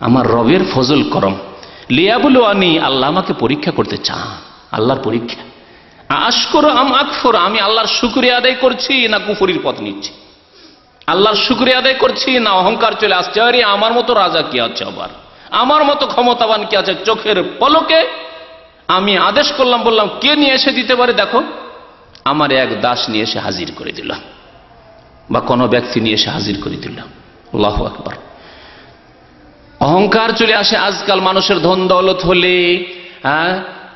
আমার রবের ফজল করম। লিয়াবলুয়ানি, আল্লাহ আমাকে পরীক্ষা করতে চান, আল্লাহর পরীক্ষা। আশকুরু আম আকফুর, আমি আল্লাহর শুকরিয়া আদায় করছি না কুফরির পথ নিচ্ছি, আল্লাহর শুকরিয়া আদায় করছি না অহংকার চলে আসছে, আরে আমার মতো রাজা কি আছে, আবার আমার মতো ক্ষমতাবান কি আছে, চোখের পলকে আমি আদেশ করলাম, বললাম কে নিয়ে এসে দিতে পারে, দেখো আমার এক দাস নিয়ে এসে হাজির করে দিলাম, বা কোনো ব্যক্তি নিয়ে এসে হাজির করে দিলাম। আল্লাহু আকবার। অহংকার চলে আসে আজকাল মানুষের, ধন দৌলত হলে,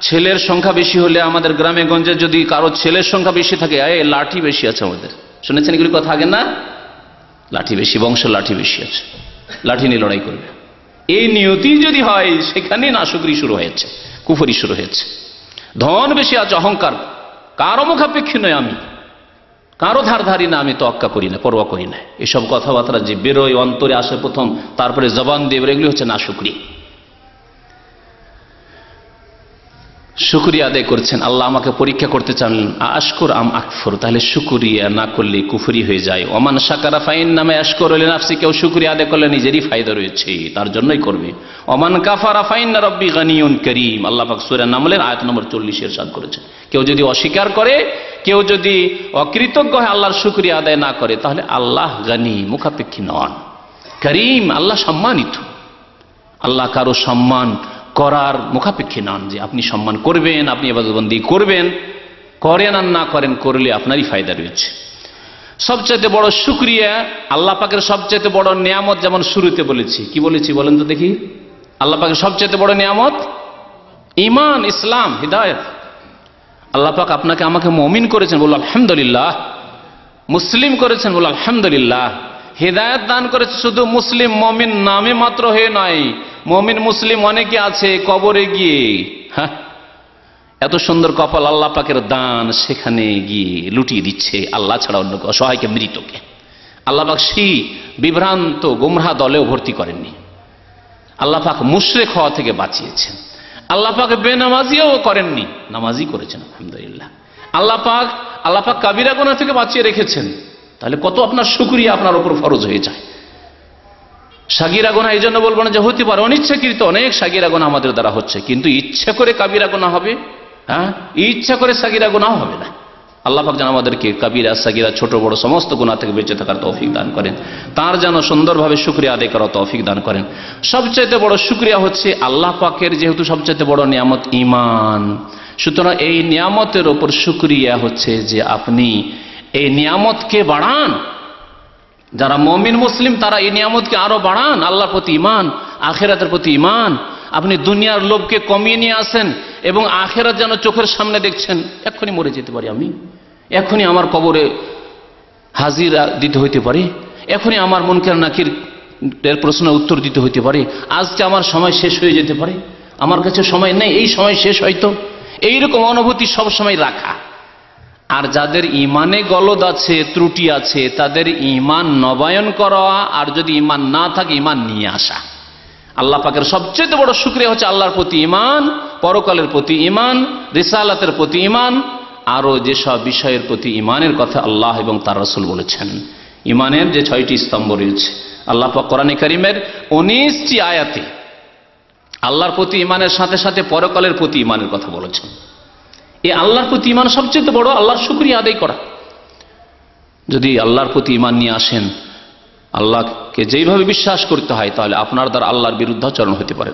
ছেলের সংখ্যা বেশি হলে, আমাদের গ্রামে গঞ্জে যদি কারো ছেলের সংখ্যা বেশি থাকে, লাঠি বেশি আছে আমাদের, শুনেছেন এগুলি কথা আগে না? লাঠি বেশি, বংশ লাঠি বেশি আছে, লাঠি নিয়ে লড়াই করবে। এই নিয়তি যদি হয়, সেখানে নাশুকরি শুরু হয়েছে, কুফরি শুরু হয়েছে। ধন বেশি আছে, অহংকার, কারো মুখাপেক্ষী নয় আমি, কারো ধারধারি না, আমি তোয়াক্কা করি না, পরোয়া করি না। এসব কথাবার্তা যে বেরোয় অন্তরে আসে প্রথম, তারপরে জবান দিয়ে এগুলি হচ্ছে নাশুকরি। শুকরিয়া আদায় করছেন, আল্লাহ আমাকে পরীক্ষা করতে চান। আশকুর আম আকফুর, তাহলে শুকরিয়া না করলে কুফরি হয়ে যায়। ওমান শাকারা ফাইন্নামা ইয়াশকুরু লিনাফসি, কেউ শুকরিয়া আদায় করলে নিজেরই ফায়দা রয়েছে, তার জন্যই করবে। ওমান কাফারা ফাইন্না রাব্বি গানিয়ুন কারীম, আল্লাহ পাক সূরা নামলের আয়াত নম্বর 40 ইরশাদ করেছেন। কেউ যদি অস্বীকার করে, কেউ যদি অকৃতজ্ঞ হয়, আল্লাহর শুকরিয়া আদায় না করে, তাহলে আল্লাহ গানি, মুখাপেক্ষী নন, করিম, আল্লাহ সম্মানিত। আল্লাহ কারো সম্মান করার মুখাপেক্ষী নন যে আপনি সম্মান করবেন, আপনি ইবাদতবন্দি করবেন, করেন আর না করেন, করলে আপনারই ফায়দা রয়েছে। সবচেয়ে বড় শুকরিয়া, আল্লাহ পাকের সবচেয়ে বড় নিয়ামত, যেমন শুরুতে বলেছি, কি বলেছি বলেন তো দেখি? আল্লাহ পাকের সবচেয়ে বড় নিয়ামত ঈমান, ইসলাম, হিদায়াত। আল্লাহ পাক আপনাকে আমাকে মুমিন করেছেন, বলল আলহামদুলিল্লাহ। মুসলিম করেছেন, বলল আলহামদুলিল্লাহ। হিদায়াত দান করেছে, শুধু মুসলিম মুমিন নামে মাত্র হয়ে নয়, মুমিন মুসলিম অনেকে আছে কবরে গিয়ে, এত সুন্দর কপাল আল্লাহ পাকের দান, সেখানে গিয়ে লুটিয়ে দিচ্ছে আল্লাহ ছাড়া অন্য অসহায়কে, মৃতকে। আল্লাহ পাক সেই বিভ্রান্ত গুমরাহ দলেও ভর্তি করেননি। আল্লাহ পাক মুশরিক হওয়া থেকে বাঁচিয়েছেন। আল্লাহ পাক বেনামাজিও করেননি, নামাজি করেছেন, আলহামদুলিল্লাহ। আল্লাহ পাক কাবিরা গুনাহ থেকে বাঁচিয়ে রেখেছেন। তাহলে কত আপনার শুকরিয়া আপনার উপর ফরজ হয়ে যায়। সাগীরা গুনাহ এই জন্য বলবো না যে হতে পারে, অনিচ্ছাকৃত অনেক সাগীরা গুনাহ আমাদের দ্বারা হচ্ছে, কিন্তু ইচ্ছা করে কাবিরা গুনাহ হবে, ইচ্ছা করে সাগীরা গুনাহ হবে না। আল্লাহ পাক যেন আমাদেরকে কাবিরা সাগীরা ছোট বড় সমস্ত গুনাহ থেকে বেঁচে থাকার তৌফিক দান করেন, তার যেন সুন্দরভাবে শুকরিয়া আদায় করার তৌফিক দান করেন। সবচেয়ে বড় শুকরিয়া হচ্ছে আল্লাহ পাকের যেহেতু সবচেয়ে বড় নিয়ামত ঈমান, সুতরাং এই নিয়ামতের উপর শুকরিয়া হচ্ছে যে আপনি এই নিয়ামতকে বাড়ান। যারা মুমিন মুসলিম তারা এই নিয়ামতকে আরো বাড়ান, আল্লাহর প্রতি ঈমান, আখিরাতের প্রতি ঈমান। আপনি দুনিয়ার লোভকে কমিয়ে নিয়ে আসেন এবং আখিরাত যেন চোখের সামনে দেখছেন। এক্ষুনি মরে যেতে পারি আমি, এখনই আমার কবরে হাজিরা দিতে হইতে পারে, এখনই আমার মুনকার নাকির প্রশ্নের উত্তর দিতে হইতে পারে, আজকে আমার সময় শেষ হয়ে যেতে পারে। আমার কাছে সময় নেই, এই সময় শেষ হয়তো, এইরকম অনুভূতি সব সময় রাখা। আর যাদের ইমানে গলদ আছে, ত্রুটি আছে, তাদের ইমান নবায়ন করা, আর যদি ইমান না থাকে ইমান নিয়ে আসা। আল্লাহ পাকের সবচেয়ে বড় শুকরিয়া হচ্ছে আল্লাহর প্রতি ইমান, পরকালের প্রতি ইমান, রিসালাতের প্রতি ইমান, আরো যেসব বিষয়ের প্রতি ইমানের কথা আল্লাহ এবং তার রাসূল বলেছেন। ইমানের যে 6টি স্তম্ভ রয়েছে, আল্লাহ পাক কোরআনে কারীমের 19টি আয়াতে আল্লাহর প্রতি ইমানের সাথে সাথে পরকালের প্রতি ইমানের কথা বলেছেন। এই আল্লাহর প্রতি ইমান সবচেয়ে বড় আল্লাহর শুকরিয়া আদায় করা। যদি আল্লাহর প্রতি ইমান নিয়ে আসেন, আল্লাহকে যেইভাবে বিশ্বাস করতে হয়, তাহলে আপনার দ্বারা আল্লাহর বিরুদ্ধাচরণ হতে পারে।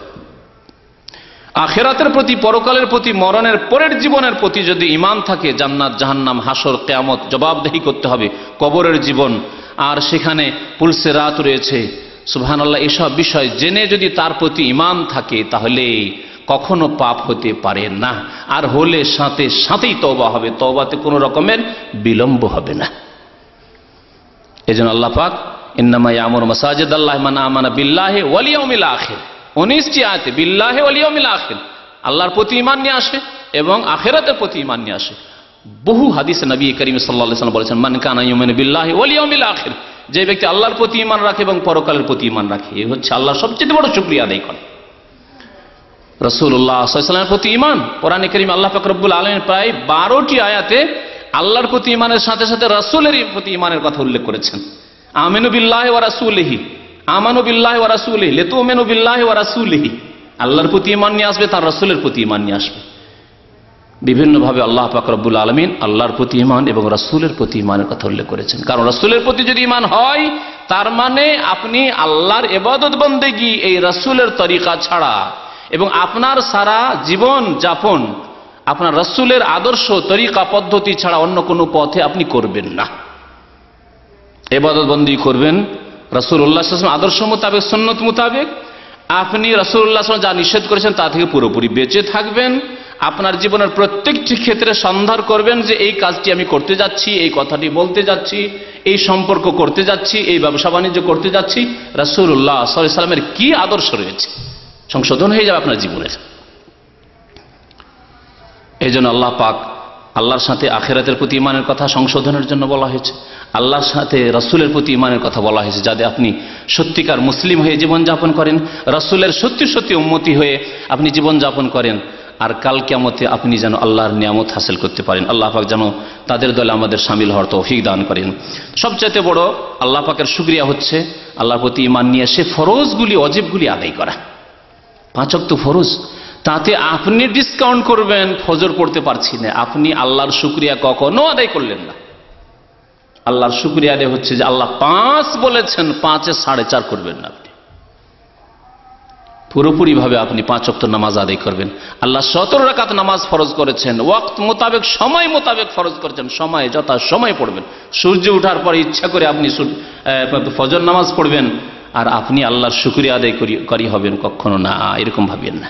আখিরাতের প্রতি, পরকালের প্রতি, মরণের পরের জীবনের প্রতি যদি ঈমান থাকে, জান্নাত জাহান্নাম, হাসর, কিয়ামত, জবাবদেহি করতে হবে, কবরের জীবন, আর সেখানে পুলসিরাত রয়েছে, সুবহানাল্লাহ, এসব বিষয় জেনে যদি তার প্রতি ঈমান থাকে, তাহলে কখনো পাপ হতে পারে না। আর হলে সাথে সাথেই তওবা হবে, তওবাতে কোনো রকমের বিলম্ব হবে না। এজন্য আল্লাহ পাক ইন্নামা ইয়ামুরু মাসাজিদাল্লাহি মান আমানা বিল্লাহি ওয়াল ইয়াউমিল আখির, 19টি আয়াতে বিল্লাহি ওয়াল ইয়াউমিল আখির, আল্লাহর প্রতি ঈমান নিয়ে আসে এবং আখিরাতের প্রতি ঈমান নিয়ে আসে। বহু হাদিসে নবী করিম সাল্লাল্লাহু আলাইহি ওয়াসাল্লাম বলেছেন, মান কানা ইউমিনু বিল্লাহি ওয়াল ইয়াউমিল আখির, যে ব্যক্তি আল্লাহর প্রতি ঈমান রাখে এবং পরকালের প্রতি ঈমান রাখে, এই হচ্ছে আল্লাহর সবচেয়ে বড় শুকরিয়া আদায় করে। রাসূলুল্লাহ সাল্লাল্লাহু আলাইহি ওয়াসাল্লামের প্রতি ঈমান, কোরআনে কারীম আল্লাহ পাক রব্বুল আলামিন প্রায় 12টি আয়াতে আল্লাহর প্রতি ঈমানের সাথে সাথে রাসূলের প্রতি ঈমানের কথা উল্লেখ করেছেন। আমিনু বিল্লাহি ওয়া রাসূলিহি, আমানু বিল্লাহি ওয়া রাসূলিহি, লিতুমিনু বিল্লাহি ওয়া রাসূলিহি, আল্লাহর প্রতি ঈমান নিয়ে আসবে, তার রাসূলের প্রতি ঈমান নিয়ে আসবে। বিভিন্নভাবে আল্লাহ পাক রব্বুল আলামিন আল্লাহর প্রতি ঈমান এবং রাসূলের প্রতি ঈমানের কথা উল্লেখ করেছেন। কারণ রাসূলের প্রতি যদি ঈমান হয়, তার মানে আপনি আল্লাহর ইবাদত বন্দেগী এই রাসূলের তরিকা ছাড়া এবং আপনার সারা জীবন যাপন আপনার রাসূলের আদর্শ, তরিকা, পদ্ধতি ছাড়া অন্য কোনো পথে আপনি করবেন না। ইবাদত বন্দি করবেন রাসূলুল্লাহ সাল্লাল্লাহু আলাইহি ওয়াসাল্লাম আদর্শ মোতাবেক, সুন্নত মোতাবেক। আপনি রাসূলুল্লাহ সাল্লাল্লাহু আলাইহি ওয়াসাল্লাম যা নিষেধ করেছেন তা থেকে পুরোপুরি বেঁচে থাকবেন। আপনার জীবনের প্রত্যেকটি ক্ষেত্রে সন্ধান করবেন যে এই কাজটি আমি করতে যাচ্ছি, এই কথাটি বলতে যাচ্ছি, এই সম্পর্ক করতে যাচ্ছি, এই ব্যবসা বাণিজ্য করতে যাচ্ছি, রাসূলুল্লাহ সাল্লাল্লাহু আলাইহি ওয়াসাল্লামের কি আদর্শ রয়েছে, সংশোধন হয়ে যাবে আপনার জীবনের। এই জন্য আল্লাহ পাক আল্লাহর সাথে আখিরাতের প্রতি ঈমানের কথা সংশোধনের জন্য বলা হয়েছে, আল্লাহর সাথে রাসূলের প্রতি ঈমানের কথা বলা হয়েছে, যাতে আপনি সত্যিকার মুসলিম হয়ে জীবনযাপন করেন, রাসূলের সত্যি সত্যি উম্মতি হয়ে আপনি জীবনযাপন করেন, আর কাল কিয়ামতে আপনি যেন আল্লাহর নিয়ামত হাসিল করতে পারেন। আল্লাহ পাক যেন তাদের দলে আমাদের শামিল হওয়ার তৌফিক দান করেন। সবচেয়ে বড় আল্লাহ পাকের শুকরিয়া হচ্ছে আল্লাহর প্রতি ঈমান নিয়ে এসে ফরজগুলি, ওয়াজিবগুলি আদায় করা। 5 ওয়াক্ত ফরজ, তাতে আপনি ডিসকাউন্ট করবেন ফজর পড়তে পারছি না, আপনি আল্লাহর শুকরিয়া কখনো আদায় করলেন না। আল্লাহর শুকরিয়া আদায় হচ্ছে যে আল্লাহ 5 বলেছেন, 5-এ 4.5 করবেন না, আপনি পুরোপুরি ভাবে আপনি 5 ওয়াক্ত নামাজ আদায় করবেন। আল্লাহ 17 রাকাত নামাজ ফরজ করেছেন, ওয়াক্ত মোতাবেক, সময় মোতাবেক ফরজ করেছেন, সময় যথা সময় পড়বেন। সূর্য ওঠার পরে ইচ্ছা করে আপনি ফজর নামাজ পড়বেন আর আপনি আল্লাহর শুকরিয়া আদায়কারী হবেন, কখনো না, এরকম ভাবেন না।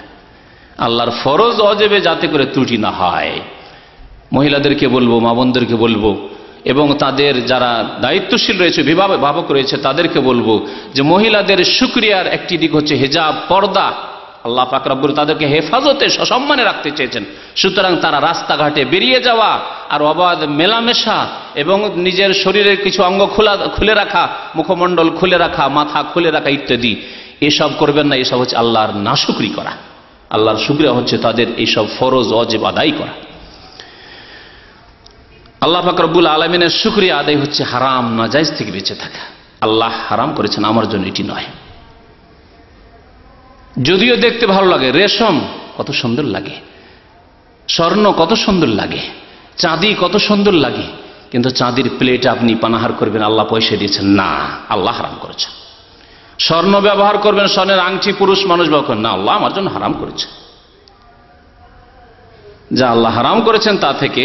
আল্লাহর ফরজ ওয়াজিবে যাতে করে ত্রুটি না হয়। মহিলাদেরকে বলবো, মা বোনদেরকে বলবো, এবং তাদের যারা দায়িত্বশীল রয়েছে, অভিভাবক রয়েছে, তাদেরকে বলবো যে মহিলাদের শুকরিয়ার একটি দিক হচ্ছে হিজাব, পর্দা। আল্লাহ পাক রব্বুল তাদেরকে হেফাজতে, সসম্মানে রাখতে চেয়েছেন। সুতরাং তারা রাস্তাঘাটে বেরিয়ে যাওয়া আর অবাধ মেলামেশা এবং নিজের শরীরের কিছু অঙ্গ খুলে রাখা, মুখমণ্ডল খুলে রাখা, মাথা খুলে রাখা ইত্যাদি, এসব করবেন না। এসব হচ্ছে আল্লাহর নাশুকরি করা। আল্লাহর শুকরিয়া হচ্ছে তাদের এইসব ফরজ ওয়াজিব আদায় করা। আল্লাহ পাক রব্বুল আলামিনের শুকরিয়া আদায় হচ্ছে হারাম, নাজায়েজ থেকে বেঁচে থাকা। আল্লাহ হারাম করেছেন, আমার জন্য এটি নয়। যদিও দেখতে ভালো লাগে, রেশম কত সুন্দর লাগে, স্বর্ণ কত সুন্দর লাগে, চাঁদি কত সুন্দর লাগে, কিন্তু চাঁদির প্লেট আপনি পানাহার করবেন, আল্লাহ পয়সা দিয়েছেন না, আল্লাহ হারাম করেছেন। স্বর্ণ ব্যবহার করবেন, স্বর্ণের আংটি পুরুষ মানুষ ব্যবহার করেন না, আল্লাহ আমার জন্য হারাম করেছেন। যা আল্লাহ হারাম করেছেন তা থেকে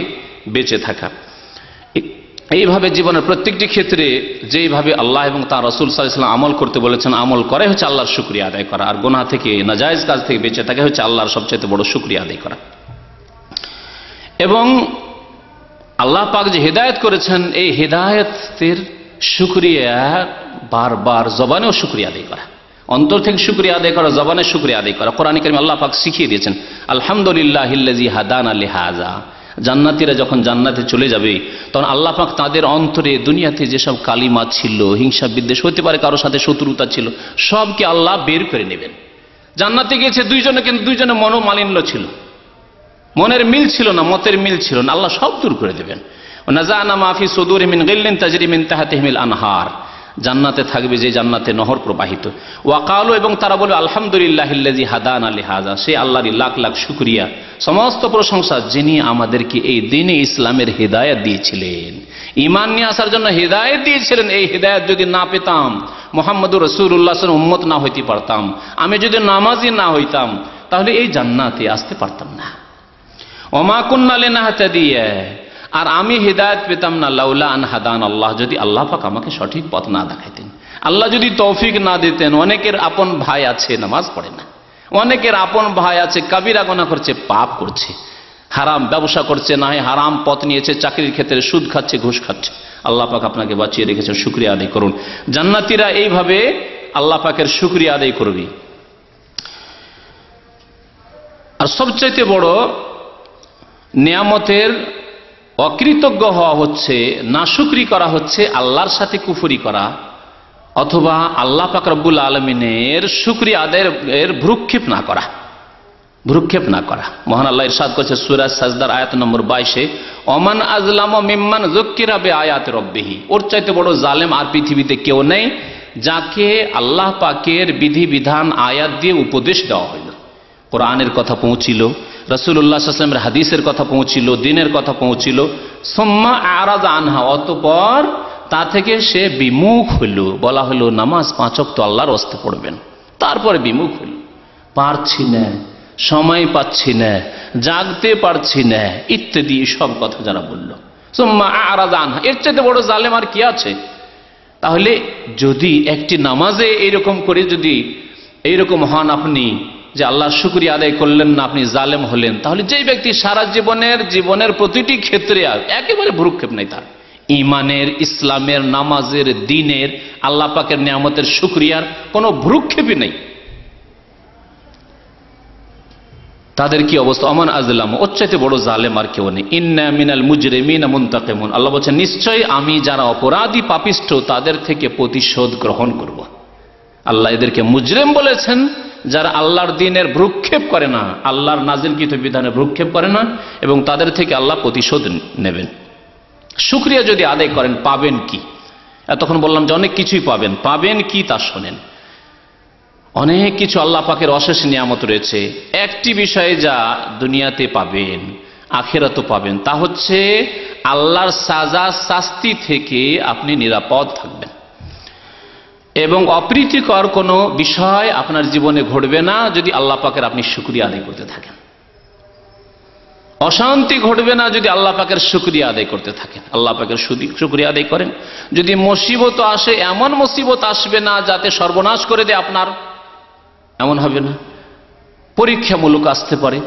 বেঁচে থাকা। এইভাবে জীবনের প্রত্যেকটি ক্ষেত্রে যেইভাবে আল্লাহ এবং তার রাসূল সাল্লাল্লাহু আলাইহি ওয়াসাল্লাম আমল করতে বলেছেন, আমল করে হচ্ছে আল্লাহর শুকরিয়া আদায় করা। আর গুনাহ থেকে, নাজায়েজ কাজ থেকে বেঁচে থাকা হচ্ছে আল্লাহর সবচেয়ে বড় শুকরিয়া আদায় করা। এবং আল্লাহ পাক যে হেদায়েত করেছেন, এই হেদায়েতের শুকরিয়া বারবার জবানেও শুকরিয়া আদায় করা। অন্তর থেকে শুকরিয়া আদায় করা, জবানের শুকরিয়া আদায় করা। কোরআন কারীমে আল্লাহ পাক শিখিয়ে দিয়েছেন, আলহামদুলিল্লাহিল্লাযী হাদানা লিহাযা। জান্নাতীরা যখন জান্নাতে চলে যাবে তখন আল্লাহ পাক তাদের অন্তরে দুনিয়াতে যেসব কালিমা ছিল, হিংসা বিদ্বেষ, হতে পারে কারোর সাথে শত্রুতা ছিল, সবকে আল্লাহ বের করে নেবেন। জান্নাতে গিয়েছে দুইজনে, কিন্তু দুইজনে মনোমালিন্য ছিল, মনের মিল ছিল না, মতের মিল ছিল না, আল্লাহ সব দূর করে দেবেন। নাযানা মা ফি সুদুরিহিম মিন গিল্লিন তাজরি মিন তাহতিহিমিল আনহার। জান্নাতে থাকবে যে জান্নাতে নহর প্রবাহিত। ওয়াকালু, এবং তারা বলবে আলহামদুলিল্লাহিল্লাযী হাদানা লিহাযা। সে আল্লাহর লাখ লাখ শুকরিয়া, সমস্ত প্রশংসা যিনি আমাদেরকে এই দ্বীনে ইসলামের হিদায়াত দিয়েছিলেন, ঈমান নিয়ে আসার জন্য হিদায়াত দিয়েছিলেন। এই হিদায়াত যদি না পেতাম, মুহাম্মদুর রাসূলুল্লাহ সাল্লাল্লাহু আলাইহি ওয়াসাল্লাম উম্মত না হইতে পারতাম, আমি যদি নামাজি না হইতাম, তাহলে এই জান্নাতে আসতে পারতাম না। ওমা কুন্না লিনাহতাদিয়া, আর আমি হিদায়াত পেতাম না লাউলা আন হাদান আল্লাহ, যদি আল্লাহ পাক আমাকে সঠিক পথ না দেখাইতেন, আল্লাহ যদি তৌফিক না দিতেন। অনেকের আপন ভাই আছে নামাজ পড়ে না, অনেকের আপন ভাই আছে কাবিরা গুনাহ করছে, পাপ করছে, হারাম ব্যবসা করছে, না হয় হারাম পথ নিয়েছে, চাকরির ক্ষেত্রে সুদ খাচ্ছে, ঘুষ খাচ্ছে। আল্লাহ পাক আপনাকে বাঁচিয়ে রেখেছেন, শুকরিয়া আদায় করুন। জান্নাতীরা এইভাবে আল্লাহ পাকের শুকরিয়া আদায় করবে। আর সবচাইতে বড় নিয়ামতের অকৃতজ্ঞ হওয়া হচ্ছে, নাশুকরি করা হচ্ছে, আল্লাহর সাথে কুফরি করা, অথবা আল্লাহ পাক রব্বুল আলামিনের শুকরিয়া আদায়ের ভ্রুক্ষেপ না করা, ভ্রুক্ষেপ না করা। মহান আল্লাহ ইরশাদ করেছে সূরা সাজদার আয়াত নম্বর 22-এ, ওমান আযলামু মিম্মান যুক্কিরা বিআয়াতি রাব্বিহি। ওর চাইতে বড় জালেম আর পৃথিবীতে কেউ নেই, যাকে আল্লাহ পাকের বিধিবিধান আয়াত দিয়ে উপদেশ দেওয়া হইল। কোরআনের কথা পৌঁছিল, রাসূলুল্লাহ সাল্লাল্লাহু আলাইহি ওয়াসাল্লামের হাদিসের কথা পৌঁছিল, দ্বীনের কথা পৌঁছিল, সুম্মা আরাযা আনহা, অতঃপর তা থেকে সে বিমুখ হইল। বলা হলো নামাজ 5 ওয়াক্ত আল্লাহর ওয়াস্তে পড়বেন, তারপরে বিমুখ হইল, পারছি না, সময় পাচ্ছি না, জাগতে পারছি না, ইত্যাদি সব কথা যারা বলল, সুম্মা আরাযা আনহা, এর চাইতে বড় জালেম আর কি আছে? তাহলে যদি একটি নামাজে এইরকম করে যদি এইরকম হন আপনি, যে আল্লাহর শুকরিয়া আদায় করলেন না, আপনি জালেম হলেন, তাহলে যেই ব্যক্তি সারা জীবনের প্রতিটি ক্ষেত্রে একেবারে ভ্রুক্ষেপ নাই, তার ঈমানের, ইসলামের, নামাজের, দ্বীনের, আল্লাহ পাকের নিয়ামতের শুকরিয়ার কোনো ভ্রুক্ষেপই নেই, তাদের কি অবস্থা? আমান আজলাম, ওর চাইতে বড় জালেম আর কেউ নেই। ইন্না মিনাল মুজরিমিনা মুনতাকিমুন, আল্লাহ বলছেন নিশ্চয়ই আমি যারা অপরাধী পাপিষ্ঠ তাদের থেকে প্রতিশোধ গ্রহণ করব। আল্লাহ এদেরকে মুজরিম বলেছেন, যারা আল্লাহর দ্বীনের ভ্রুক্ষেপ করে না, আল্লাহর নাজিলকৃত বিধানের ভ্রুক্ষেপ করে না, এবং তাদের থেকে আল্লাহ প্রতিশোধ নেবেন। শুকরিয়া যদি আদায় করেন পাবেন কি? এতক্ষণ বললাম যে অনেক কিছুই পাবেন, পাবেন কি তা শোনেন। অনেক কিছু আল্লাহ পাকের অশেষ নিয়ামত রয়েছে। একটি বিষয়ে যা দুনিয়াতে পাবেন, আখিরাতে পাবেন, তা হচ্ছে আল্লাহর সাজা শাস্তি থেকে আপনি নিরাপদ থাকবেন, এবং অপ্রীতিকর কোনো বিষয় আপনার জীবনে ঘটবে না যদি আল্লাহ পাকের আপনি শুকরিয়া আদায় করতে থাকেন। অশান্তি ঘটবে না যদি আল্লাহ পাকের শুকরিয়া আদায় করতে থাকেন। আল্লাহ পাকের শুকরিয়া আদায় করেন। যদি মুসিবত আসে, এমন মুসিবত আসবে না যাতে সর্বনাশ করে দেয় আপনার, এমন হবে না। পরীক্ষামূলক আসতে পারে,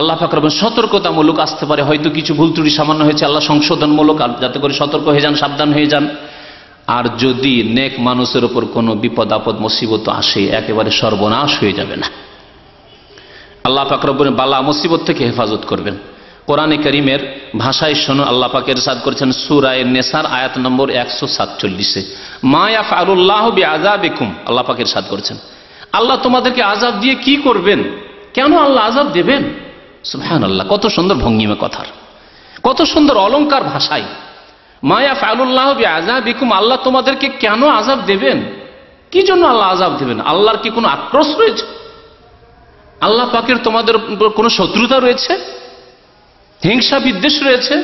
আল্লাহ পাক রব্বুল সতর্কতামূলক আসতে পারে, হয়তো কিছু ভুল ত্রুটি সামান্য হয়েছে, আল্লাহ সংশোধনমূলক, যাতে করে সতর্ক হয়ে যান, সাবধান হয়ে যান। আর যদি নেক মানুষের উপর কোনো বিপদ আপদ মুসিবত আসে, একেবারে সর্বনাশ হয়ে যাবে না। আল্লাহ পাক রব্বুল বালা মুসিবত থেকে হেফাজত করবেন। কোরআনে কারীমের ভাষায় শুনুন, আল্লাহ পাক ইরশাদ করেছেন সূরা নিসার আয়াত নম্বর 147-এ, মা ইয়াফআলুল্লাহু বিআযাবিকুম, আল্লাহ পাক ইরশাদ করেছেন আল্লাহ তোমাদেরকে আযাব দিয়ে কি করবেন? কেন আল্লাহ আযাব দেবেন? সুবহানাল্লাহ, কত সুন্দর ভঙ্গিমা কথার, কত সুন্দর অলংকার ভাষায়। মা ইয়াফআলুল্লাহু বিআযাবিকুম, আল্লাহ তোমাদেরকে কেন আযাব দেবেন? কি জন্য আল্লাহ আযাব দেবেন? আল্লাহর কি কোনো আক্রোশ রয়েছে? আল্লাহ পাকের তোমাদের উপর কোনো শত্রুতা রয়েছে, হিংসা বিদ্বেষ রয়েছে?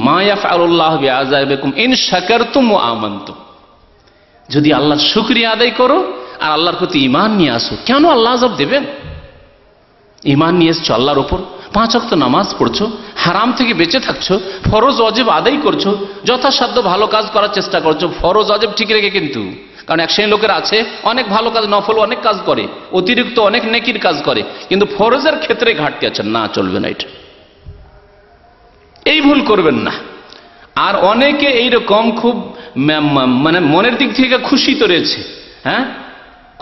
মা ইয়াফআলুল্লাহু বিআযাবিকুম ইন শাকারতুম ওয়া আমানতুম, যদি আল্লাহর শুকরিয়া আদায় করো আর আল্লাহর প্রতি ঈমান নিয়ে আসো, কেন আল্লাহ আযাব দেবেন? ঈমান নিয়ে এসছো আল্লাহর উপর, 5 ওয়াক্ত নামাজ পড়ছো, হারাম থেকে বেঁচে থাকছো, ফরজ ওয়াজিব আদায় করছো, যথাসাধ্য ভালো কাজ করার চেষ্টা করছো, ফরজ ওয়াজিব ঠিক রেখে। কিন্তু কারণ এক শ্রেণীর লোকের আছে অনেক ভালো কাজ, নফল অনেক কাজ করে, অতিরিক্ত অনেক নেকির কাজ করে, কিন্তু ফরজের ক্ষেত্রে ঘাটতি আছে, না চলবে না, এটা এই ভুল করবেন না। আর অনেকে এইরকম খুব মানে মনের দিক থেকে খুশি তো রয়েছে, হ্যাঁ,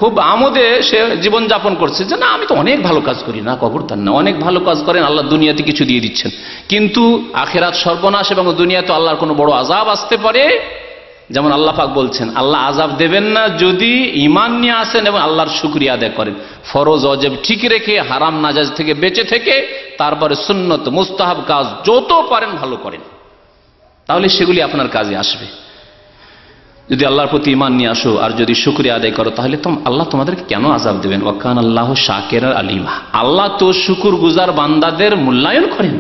খুব আমোদে সে জীবনযাপন করছে যে না আমি তো অনেক ভালো কাজ করি, না খবরদার না, অনেক ভালো কাজ করেন, আল্লাহ দুনিয়াতে কিছু দিয়ে দিচ্ছেন, কিন্তু আখিরাত সর্বনাশ এবং দুনিয়াতে আল্লাহর কোনো বড় আযাব আসতে পারে। যেমন আল্লাহ পাক বলছেন আল্লাহ আযাব দেবেন না যদি ঈমান নিয়ে আসেন এবং আল্লাহর শুকরিয়া আদায় করেন, ফরজ ওয়াজিব ঠিক রেখে হারাম নাজায়েজ থেকে বেঁচে থেকে তারপরে সুন্নত মুস্তাহাব কাজ যত পারেন ভালো করেন, তাহলে সেগুলি আপনার কাজে আসবে। যদি আল্লাহর প্রতি ঈমান নিয়ে আসো আর যদি শুকরিয়া আদায় করো তাহলে আল্লাহ তোমাদেরকে কেন আযাব দেবেন? ওয়া কানা আল্লাহু শাকিরান আলিমা। আল্লাহ তো শুকরগুজার বান্দাদের মূল্যায়ন করেন,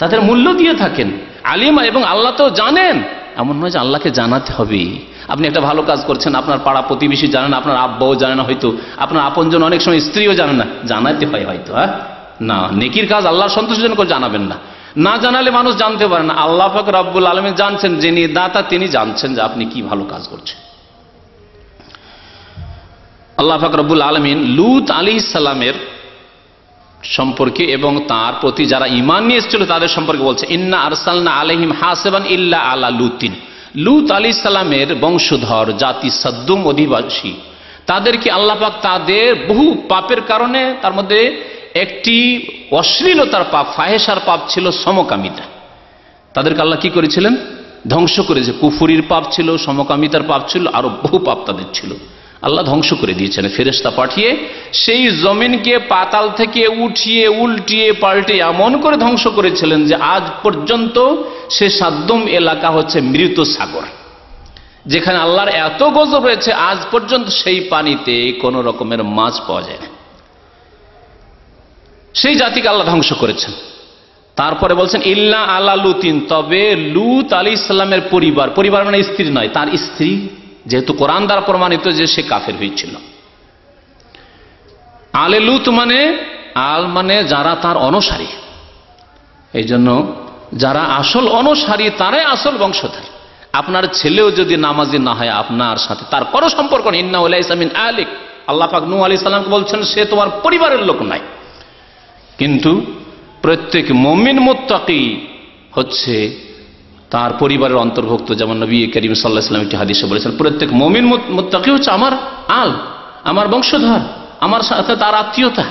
তাদের মূল্য দিয়ে থাকেন। আলিমা, এবং আল্লাহ তো জানেন, এমন নয় যে আল্লাহকে জানাতে হবে। আপনি একটা ভালো কাজ করছেন, আপনার পাড়া প্রতিবেশী জানেন না, আপনার আব্বাও জানে না, হয়তো আপনার আপনজন অনেক সময় স্ত্রীও জানে না, জানাতে হয় হয়তো। না, নেকির কাজ আল্লাহর সন্তুষ্টির জন্য করে জানাবেন না, না জানালে মানুষ জানতে পারে না। আল্লাহ পাক রব্বুল আলামিন জানছেন, যিনি দাতা তিনি জানছেন যে আপনি কি ভালো কাজ করছেন। আল্লাহ পাক রব্বুল আলামিন লূত আলাইহিস সালামের সম্পর্কে এবং তার প্রতি যারা ঈমান নিয়ে এসেছিল তাদের সম্পর্কে বলছে, ইন্না আরসালনা আলাইহিম হাসিবান ইল্লা আলা লুতিন। লূত আলাইহিস সালামের বংশধর জাতি সদ্দুম অধিবাসী, তাদেরকে আল্লাহ পাক তাদের বহু পাপের কারণে, তার মধ্যে একটি অশ্লীলতার পাপ, ফাহেশার পাপ ছিল সমকামিতা। তাদেরকে আল্লাহ কি করেছিলেন? ধ্বংস করেছে। কুফুরির পাপ ছিল, সমকামিতার পাপ ছিল, আরো বহু পাপ তাদের ছিল। আল্লাহ ধ্বংস করে দিয়েছেন ফেরেশতা পাঠিয়ে, সেই জমিনকে পাতাল থেকে উঠিয়ে উল্টিয়ে পাল্টে এমন করে ধ্বংস করেছিলেন যে আজ পর্যন্ত সে সাদ্দুম এলাকা হচ্ছে মৃত সাগর, যেখানে আল্লাহর এত গজব রয়েছে আজ পর্যন্ত সেই পানিতে কোন রকমের মাছ পাওয়া যায় না। সেই জাতিকে আল্লাহ ধ্বংস করেছেন। তারপরে বলছেন ইল্লা আলা লুতিন, তবে লূত আলাইহিস সালামের পরিবার মানে স্ত্রী নয়, তার স্ত্রী, যেহেতু কোরআন দ্বারা প্রমাণিত যে সে কাফের হয়েছিল। আলে লূত মানে আল মানে যারা তার অনুসারী, এই জন্য যারা আসল অনুসারী তারাই আসল বংশধর। আপনার ছেলেও যদি নামাজি না হয় আপনার সাথে তার কোনো সম্পর্ক নেই। ইন্নাহু লাইসা মিন আলিক, আল্লাহ পাক নূহ আলাইহিস সালামকে বলছেন সে তোমার পরিবারের লোক নয়। কিন্তু প্রত্যেক মুমিন মুত্তাকি হচ্ছে তার পরিবারের অন্তর্ভুক্ত। যেমন নবী করিম সাল্লাল্লাহু আলাইহি ওয়াসাল্লাম একটি হাদিসে বলেছেন প্রত্যেক মুমিন মুত্তাকি হচ্ছে আমার আমার বংশধর, আমার সাথে তার আত্মীয়তা।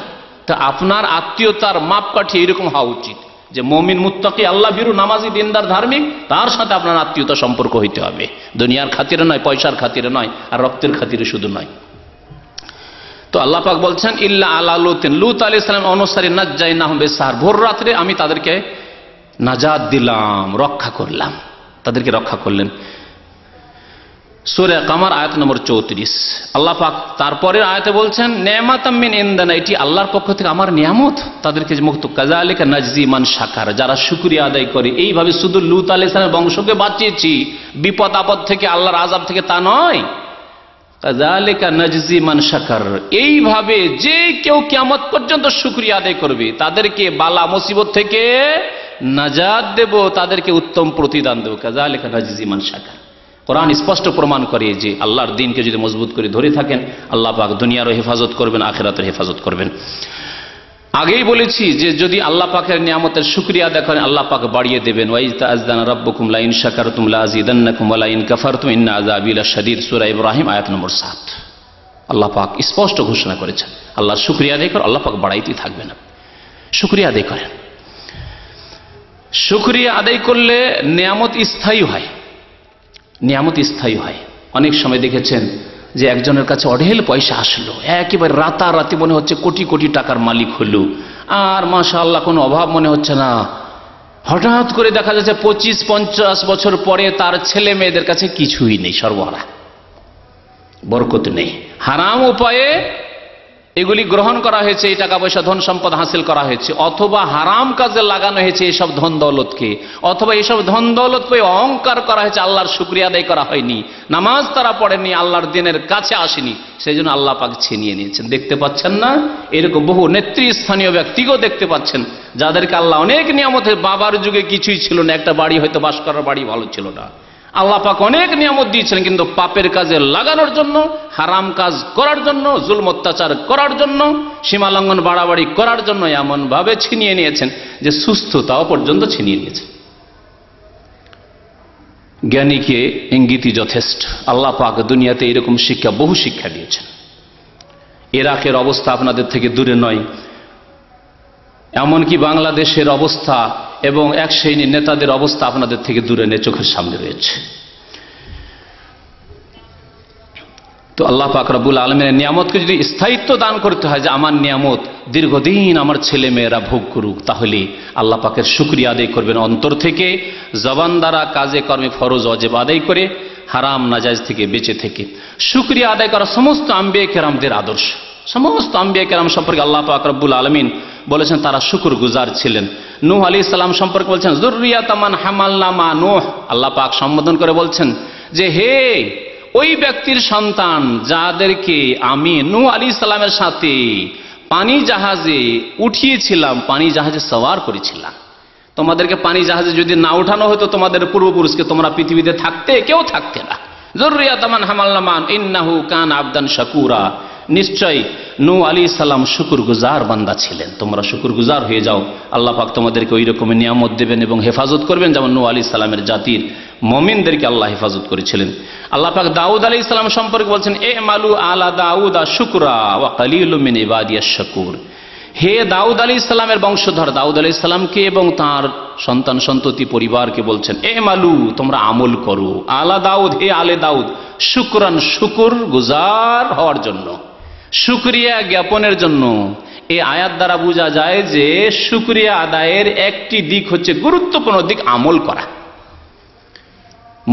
তা আপনার আত্মীয়তার মাপকাঠি এরকম হওয়া উচিত যে মুমিন মুত্তাকি আল্লাহ ভীরু নামাজি দিনদার ধার্মিক, তার সাথে আপনার আত্মীয়তা সম্পর্ক হইতে হবে, দুনিয়ার খাতিরে নয়, পয়সার খাতিরে নয়, আর রক্তের খাতিরে শুধু নয়। তো আল্লাহ পাক বলছেন ইল্লা আলা লুতিন, লূত আলাইহিস সালাম অনুসারী নাজ্জাইনাহুম বিসার, ভোর রাত্রে আমি তাদেরকে নাজাত দিলাম, রক্ষা করলাম, তাদেরকে রক্ষা করলেন। সূরা কামার আয়াত নম্বর 34। আল্লাহ পাক তারপরের আয়াতে বলছেন নেমাতাম মিন ইনদানা, এটি আল্লাহর পক্ষ থেকে আমার নিয়ামত, তাদেরকে মুক্ত। কাযালিকা নাজজি মান শাকার, যারা শুকরিয়া আদায় করে। এইভাবে শুধু লূত আলাইহিস সালামের বংশকে বাঁচিয়েছি বিপদ আপদ থেকে, আল্লাহর আযাব থেকে, তা নয়। কাযালিকা নাজজি মান শাকার, এইভাবে যে কেউ কিয়ামত পর্যন্ত শুকরিয়া আদায় করবে তাদেরকে বালা মুসিবত থেকে নাজাত দেব, তাদেরকে উত্তম প্রতিদান দেব। কাযালিকা নাজজি মান শাকার। কোরআন স্পষ্ট প্রমাণ করে যে আল্লাহর দ্বীনকে যদি মজবুত করে ধরে থাকেন আল্লাহ পাক দুনিয়ারও হেফাজত করবেন, আখিরাতের হেফাজত করবেন। আগেই বলেছি যে যদি আল্লাহ পাকের নিয়ামতের শুকরিয়া আদায় করেন আল্লাহ পাক বাড়িয়ে দেবেন। ওয়া ইয তাআযানা রাব্বুকুম লা ইন শাকারতুম লা আযীদান্নাকুম ওয়া লা ইন কাফারতুম ইন্না আযাবি লাশাদীদ, সূরা ইব্রাহিম আয়াত নম্বর 7। আল্লাহ পাক স্পষ্ট ঘোষণা করেছেন আল্লাহর শুকরিয়া আদায় করে আল্লাহ পাক বাড়াইতেই থাকবেন। শুকরিয়া আদায় করেন। শুকরিয়া আদায় করলে নিয়ামত স্থায়ী হয়, নিয়ামত স্থায়ী হয়। অনেক সময় দেখেছেন যে একজনের কাছে অঢেল পয়সা আসলো, একেবারে রাতারাতি মনে হচ্ছে কোটি কোটি টাকার মালিক হলো, আর মাশাআল্লাহ কোনো অভাব মনে হচ্ছে না। হঠাৎ করে দেখা যাচ্ছে 25-50 বছর পরে তার ছেলে মেয়েদের কাছে কিছুই নেই, সর্বহারা, বরকত নেই। হারাম উপায়ে এগুলি গ্রহণ করা হয়েছে, এই টাকা পয়সা ধন সম্পদ হাসিল করা হয়েছে, অথবা হারাম কাজে লাগানো হয়েছে এইসব ধন দৌলতকে, অথবা এইসব ধন দৌলত পেয়ে অহংকার করা হয়েছে, আল্লাহর শুকরিয়া আদায় করা হয়নি, নামাজ তারা পড়েনি, আল্লাহর দিনের কাছে আসেনি, সেই জন্য আল্লাহ পাক ছিনিয়ে নিয়েছেন। দেখতে পাচ্ছেন না এরকম বহু নেতৃস্থানীয় ব্যক্তিকেও দেখতে পাচ্ছেন যাদেরকে আল্লাহ অনেক নিয়ামতের, বাবার যুগে কিছুই ছিল না, একটা বাড়ি হয়তো বাস করার বাড়ি ভালো ছিল না, আল্লাহ পাক অনেক নিয়ামত দিয়েছিলেন, কিন্তু পাপের কাজে লাগানোর জন্য, হারাম কাজ করার জন্য, জুলম অত্যাচার করার জন্য, সীমালঙ্ঘন বাড়াবাড়ি করার জন্য এমন ভাবে ছিনিয়ে নিয়েছেন যে সুস্থতাও পর্যন্ত ছিনিয়ে নিয়েছেন। জ্ঞানীকে ইঙ্গিতই যথেষ্ট। আল্লাহ পাক দুনিয়াতে এরকম শিক্ষা, বহু শিক্ষা দিয়েছেন। ইরাকের অবস্থা আপনাদের থেকে দূরে নয়, এমনকি বাংলাদেশের অবস্থা এবং এক শ্রেণীর নেতাদের অবস্থা আপনাদের থেকে দূরে নেই, চোখের সামনে রয়েছে। তো আল্লাহ পাক রব্বুল আলামিনের নিয়ামতকে যদি স্থায়িত্ব দান করতে হয় যে আমার নিয়ামত দীর্ঘদিন আমার ছেলে মেয়েরা ভোগ করুক, তাহলে আল্লাহ পাকের শুকরিয়া আদায় করবেন অন্তর থেকে, জবান দ্বারা, কাজে কর্মে ফরজ ওয়াজিব আদায় করে, হারাম নাজায়েজ থেকে বেঁচে থেকে। শুকরিয়া আদায় করা সমস্ত আম্বিয়া কেরামদের আদর্শ। সমস্ত আম্বিয়া কেরাম সম্পর্কে আল্লাহ পাক রব্বুল আলামিন বলেছেন তারা শুকরগুজার ছিলেন। নূহ আলাইহিস সালাম সম্পর্কে বলছেন যুররিয়াতা মান হামালনা মা নূহ। আল্লাহ পাক সম্বোধন করে বলছেন যে হে ওই ব্যক্তির সন্তান যাদেরকে আমি নূহ আলাইহিস সালামের সাথে পানি জাহাজে উঠিয়েছিলাম, পানি জাহাজে সওয়ার করেছিলাম। তোমাদেরকে পানি জাহাজে যদি না উঠানো হতো তোমাদের পূর্বপুরুষকে, তোমরা পৃথিবীতে থাকতে কেউ থাকতে না। যুররিয়াতা মান হামালনা মা ইন্নাহু কানা আবদান শাকুরা। নিশ্চয় নূহ আলাইহিস সালাম শুকরগুজার বান্দা ছিলেন, তোমরা শুকরগুজার হয়ে যাও। আল্লাহ পাক তোমাদেরকে ওই রকমের নিয়ামত দেবেন এবং হেফাজত করবেন যেমন নূহ আলাইহিস সালামের জাতির মুমিনদেরকে আল্লাহ হেফাজত করেছিলেন। আল্লাহ পাক দাউদ আলাইহিস সালাম সম্পর্কে বলছেন ইমালু আলা দাউদা শুকরা ওয়া কালিলুম মিন ইবাদিয়াশ শাকুর। হে দাউদ আলাইহিস সালামের বংশধর দাউদ আলাইহিস সালামকে এবং তার সন্তান সন্ততি পরিবারকে বলছেন ইমালু, তোমরা আমল করো, আলা দাউদ, হে আলে দাউদ, শুকরান, শুকর গুজার হওয়ার জন্য, শুকরিয়া জ্ঞাপনের জন্য। এই আয়াত দ্বারা বোঝা যায় যে শুকরিয়া আদায়ের একটি দিক হচ্ছে, গুরুত্বপূর্ণ দিক আমল করা।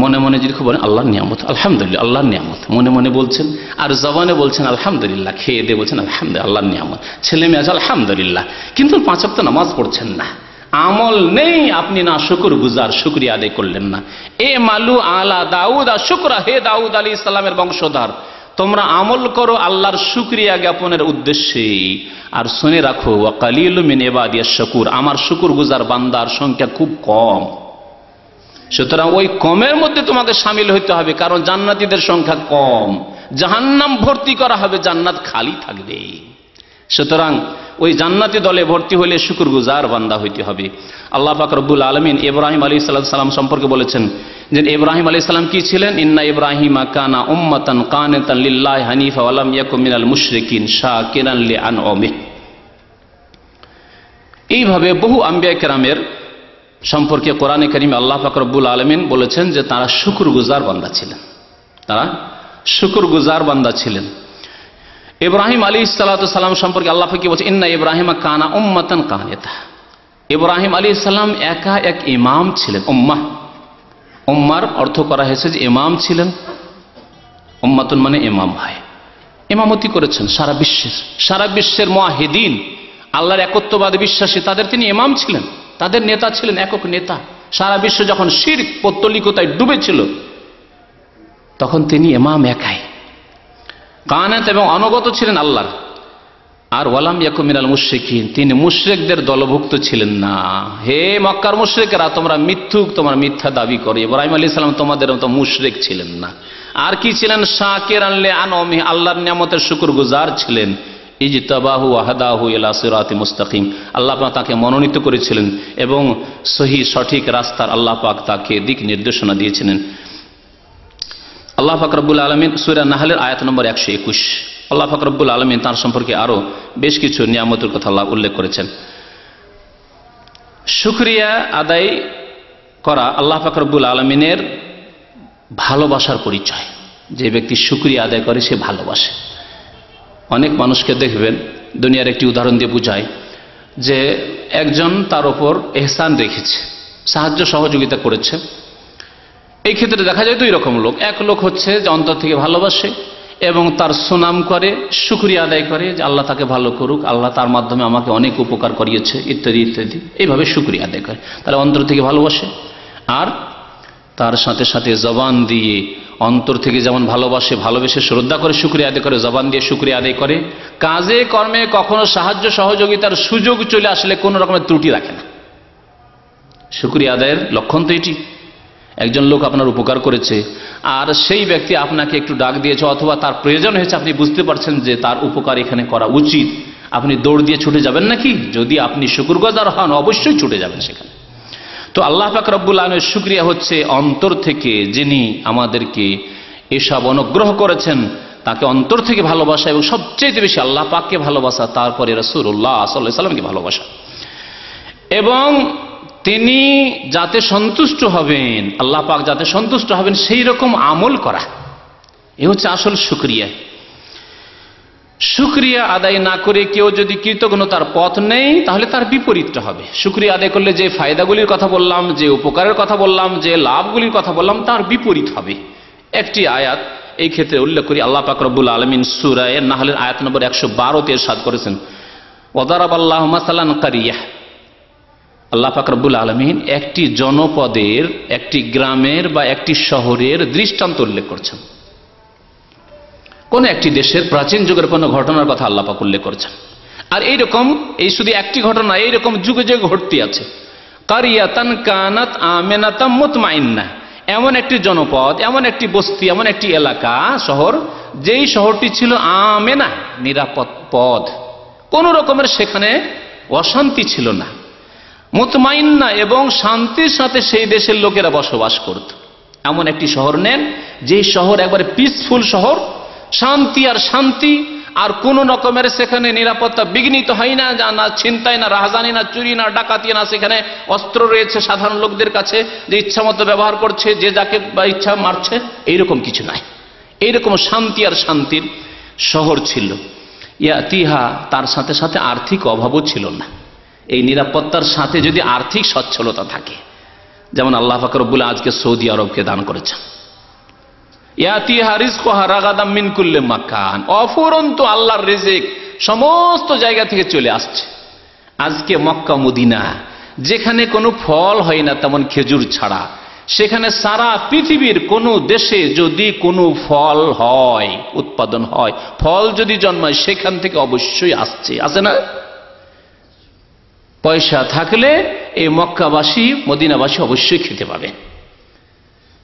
মনে মনে যদি বলেন আল্লাহর নিয়ামত, আলহামদুলিল্লাহ আল্লাহর নিয়ামত, মনে মনে বলছেন, আর জবানে বলছেন আলহামদুলিল্লাহ, খেয়ে দিয়ে বলছেন আলহামদুলিল্লাহ আল্লাহর নিয়ামত, ছেলে মেয়ে আছে আলহামদুলিল্লাহ, কিন্তু 5 ওয়াক্ত নামাজ পড়ছেন না, আমল নেই, আপনি না শুকর গুজার, শুকরিয়া আদায় করলেন না। এ মালু আলা দাউদ আর শুকরা, হে দাউদ আলাইহিস সালামের বংশধর, তোমরা আমল করো আল্লাহর শুকরিয়া জ্ঞাপনের উদ্দেশ্যে। আর শুনে রাখো ওয়া কালিলুম মিন ইবাদিয়াশ শাকুর, আমার শুকর গুজার বান্দার সংখ্যা খুব কম। সুতরাং ওই কমের মধ্যে তোমাকে শামিল হইতে হবে, কারণ জান্নাতীদের সংখ্যা কম, জাহান্নাম ভর্তি করা হবে, জান্নাত খালি থাকবে। সুতরাং ওই জান্নাতি দলে ভর্তি হইলে শুকরগুজার বান্দা হইতে হবে। আল্লাহ পাক রব্বুল আলামিন ইব্রাহিম আলাইহিস সালাম সম্পর্কে বলেছেন যে ইব্রাহিম আলাইহিস সালাম কি ছিলেন? ইন্না ইব্রাহিমা কানা উম্মাতান কানিতান লিল্লাহি হানিফা ওয়া লাম ইয়াকুম মিনাল মুশরিকিন শাকিরান লিআনউমিহি। এইভাবে বহু আম্বিয়া কেরামের সম্পর্কে কোরআনে কারিমে আল্লাহ পাক রব্বুল আলামিন বলেছেন যে তারা শুকরগুজার বান্দা ছিলেন, তারা শুকরগুজার বান্দা ছিলেন। ইব্রাহিম আলাইহিস সালাম সম্পর্কে আল্লাহ পাক কি বলছেন? ইন্না ইব্রাহিমা কানা উম্মাতান কানিতা। ইব্রাহিম আলাইহিস সালাম একা এক ইমাম ছিলেন। উম্মাহ, উম্মার অর্থ করা হয়েছে যে ইমাম ছিলেন। উম্মাতুন মানে ইমাম হয়, ইমামতি করেছেন সারা বিশ্বের মুআহিদিন, আল্লাহর একত্ববাদে বিশ্বাসী, তাদের তিনি ইমাম ছিলেন, তাদের নেতা ছিলেন, একক নেতা। সারা বিশ্ব যখন শিরক পৌত্তলিকতায় ডুবেছিল তখন তিনি ইমাম একাই, কানাত এবং অনুগত ছিলেন আল্লাহর। আর ওয়ালাম ইয়াকুম মিনাল মুশরিকিন, তিনি মুশরিকদের দলভুক্ত ছিলেন না। হে মক্কার মুশরিকরা, তোমরা মিথ্যুক, তোমরা মিথ্যা দাবি করো। ইব্রাহিম আলাইহিস সালাম তোমাদের মতো মুশরিক ছিলেন না। আর কি ছিলেন? শাকিরান লিআনউমিহি, আল্লাহর নিয়ামতের শুকরগুজার ছিলেন। ইজতাবাহু ওয়া হাদাহু ইলা সিরাতি মুস্তাকিম, আল্লাহ পাক তাকে মনোনীত করেছিলেন এবং সঠিক রাস্তার আল্লাহ পাক তাকে দিক নির্দেশনা দিয়েছিলেন। আল্লাহ পাক রব্বুল আলামিন সূরা নাহলের আয়াত নম্বর 121, আল্লাহ পাক রব্বুল আলামিন তার সম্পর্কে আরো বেশ কিছু নিয়ামতের কথা আল্লাহ উল্লেখ করেছেন। শুকরিয়া আদায় করা আল্লাহ পাক রব্বুল আলামিনের ভালোবাসার পরিচয়। যে ব্যক্তি শুকরিয়া আদায় করে সে ভালোবাসে। অনেক মানুষকে দেখবেন, দুনিয়ার একটি উদাহরণ দিয়ে বুঝায়, যে একজন তার ওপর এহসান রেখেছে, সাহায্য সহযোগিতা করেছে। এই ক্ষেত্রে দেখা যায় 2 রকম লোক। এক লোক হচ্ছে যে অন্তর থেকে ভালোবাসে এবং তার সুনাম করে, শুকরিয়া আদায় করে যে আল্লাহ তাকে ভালো করুক, আল্লাহ তার মাধ্যমে আমাকে অনেক উপকার করিয়েছে, ইত্যাদি ইত্যাদি, এইভাবে শুকরিয়া আদায় করে, তাহলে অন্তর থেকে ভালোবাসে। আর তার সাথে সাথে জবান দিয়ে অন্তর থেকে যেমন ভালোবাসে, ভালোবেসে শ্রদ্ধা করে শুকরিয়া আদায় করে, জবান দিয়ে শুকরিয়া আদায় করে। কাজে কর্মে কখনো সাহায্য সহযোগিতার সুযোগ চলে আসলে কোনো রকমের ত্রুটি রাখে না। শুকরিয়া আদায়ের লক্ষণ তো এটি। একজন লোক আপনার উপকার করেছে আর সেই ব্যক্তি আপনাকে একটু ডাক দিয়েছে অথবা তার প্রয়োজন হয়েছে, আপনি বুঝতে পারছেন যে তার উপকার এখানে করা উচিত, আপনি দৌড় দিয়ে ছুটে যাবেন নাকি? যদি আপনি শুকরগুজার হন অবশ্যই ছুটে যাবেন সেখানে। তো আল্লাহ পাক রব্বুল আলামিনের শুকরিয়া হচ্ছে অন্তর থেকে যিনি আমাদেরকে এসব অনুগ্রহ করেছেন তাকে অন্তর থেকে ভালোবাসা এবং সবচেয়ে বেশি আল্লাহ পাককে ভালোবাসা, তারপরে রাসূলুল্লাহ সাল্লাল্লাহু আলাইহি ওয়াসাল্লামকে ভালোবাসা, এবং তিনি যাতে সন্তুষ্ট হবেন, আল্লাহ পাক যাতে সন্তুষ্ট হবেন সেই রকম আমল করা। এ হচ্ছে আসল শুকরিয়া। শুকরিয়া আদায় না করে কেউ যদি কৃতজ্ঞতার পথ নেই তাহলে তার বিপরীতটা হবে। শুকরিয়া আদায় করলে যে ফায়দাগুলির কথা বললাম, যে উপকারের কথা বললাম, যে লাভগুলির কথা বললাম, তার বিপরীত হবে। একটি আয়াত এই ক্ষেত্রে উল্লেখ করি। আল্লাহ পাক রব্বুল আলামিন সূরা নাহলের আয়াত নম্বর 112-তে ইরশাদ করেছেন, ওয়াদারাবাল্লাহু মাসালান কারিয়াহ। আল্লাহ পাক রব্বুল আলামিন একটি জনপদের, একটি গ্রামের বা একটি শহরের দৃষ্টান্ত উল্লেখ করছেন। কোন একটি দেশের প্রাচীন যুগের কোন ঘটনার কথা আল্লাহ পাক উল্লেখ করছেন। আর এইরকম, এই শুধু একটি ঘটনা, এইরকম যুগে যুগে ঘটতে আছে। কারিয়াতান কানাত আমিনাতাম মুতমাইন্নাহ, এমন একটি জনপদ, এমন একটি বস্তি, এমন একটি এলাকা, শহর, যেই শহরটি ছিল আমেনা, নিরাপদ পদ, কোন রকমের সেখানে অশান্তি ছিল না। মুতমাইন্না, এবং শান্তির সাথে সেই দেশের লোকেরা বসবাস করত। এমন একটি শহর নেন, যেই শহর একবারে পিসফুল শহর, শান্তি আর শান্তি, আর কোন রকমের সেখানে নিরাপত্তা বিঘ্নিত হয় না, না ছিনতাই, না রাহাজানি, না চুরি, না ডাকাতি, না সেখানে অস্ত্র রয়েছে সাধারণ লোকদের কাছে যে ইচ্ছা মতো ব্যবহার করছে, যে যাকে বা ইচ্ছা মারছে, এইরকম কিছু নাই। এইরকম শান্তি আর শান্তির শহর ছিল। ইয়াতিহা, তার সাথে সাথে আর্থিক অভাবও ছিল না। এই নিরাপত্তার সাথে যদি আর্থিক সচ্ছলতা থাকে, যেমন আল্লাহ পাক রব্বুল আজকে সৌদি আরবকে দান করেছেন, ইয়াতিহা রিজকুহা রাগাদাম মিন কুল্লি মাকান, অফুরন্ত আল্লাহর রিজিক সমস্ত জায়গা থেকে চলে আসছে। আজকে মক্কা মদিনা, যেখানে কোনো ফল হয় না তেমন খেজুর ছাড়া, সেখানে সারা পৃথিবীর কোন দেশে যদি কোনো ফল হয়, উৎপাদন হয়, ফল যদি জন্মায়, সেখান থেকে অবশ্যই আসে না? পয়সা থাকলে এই মক্কাবাসী, মদিনাবাসী অবশ্যই খেতে পাবে।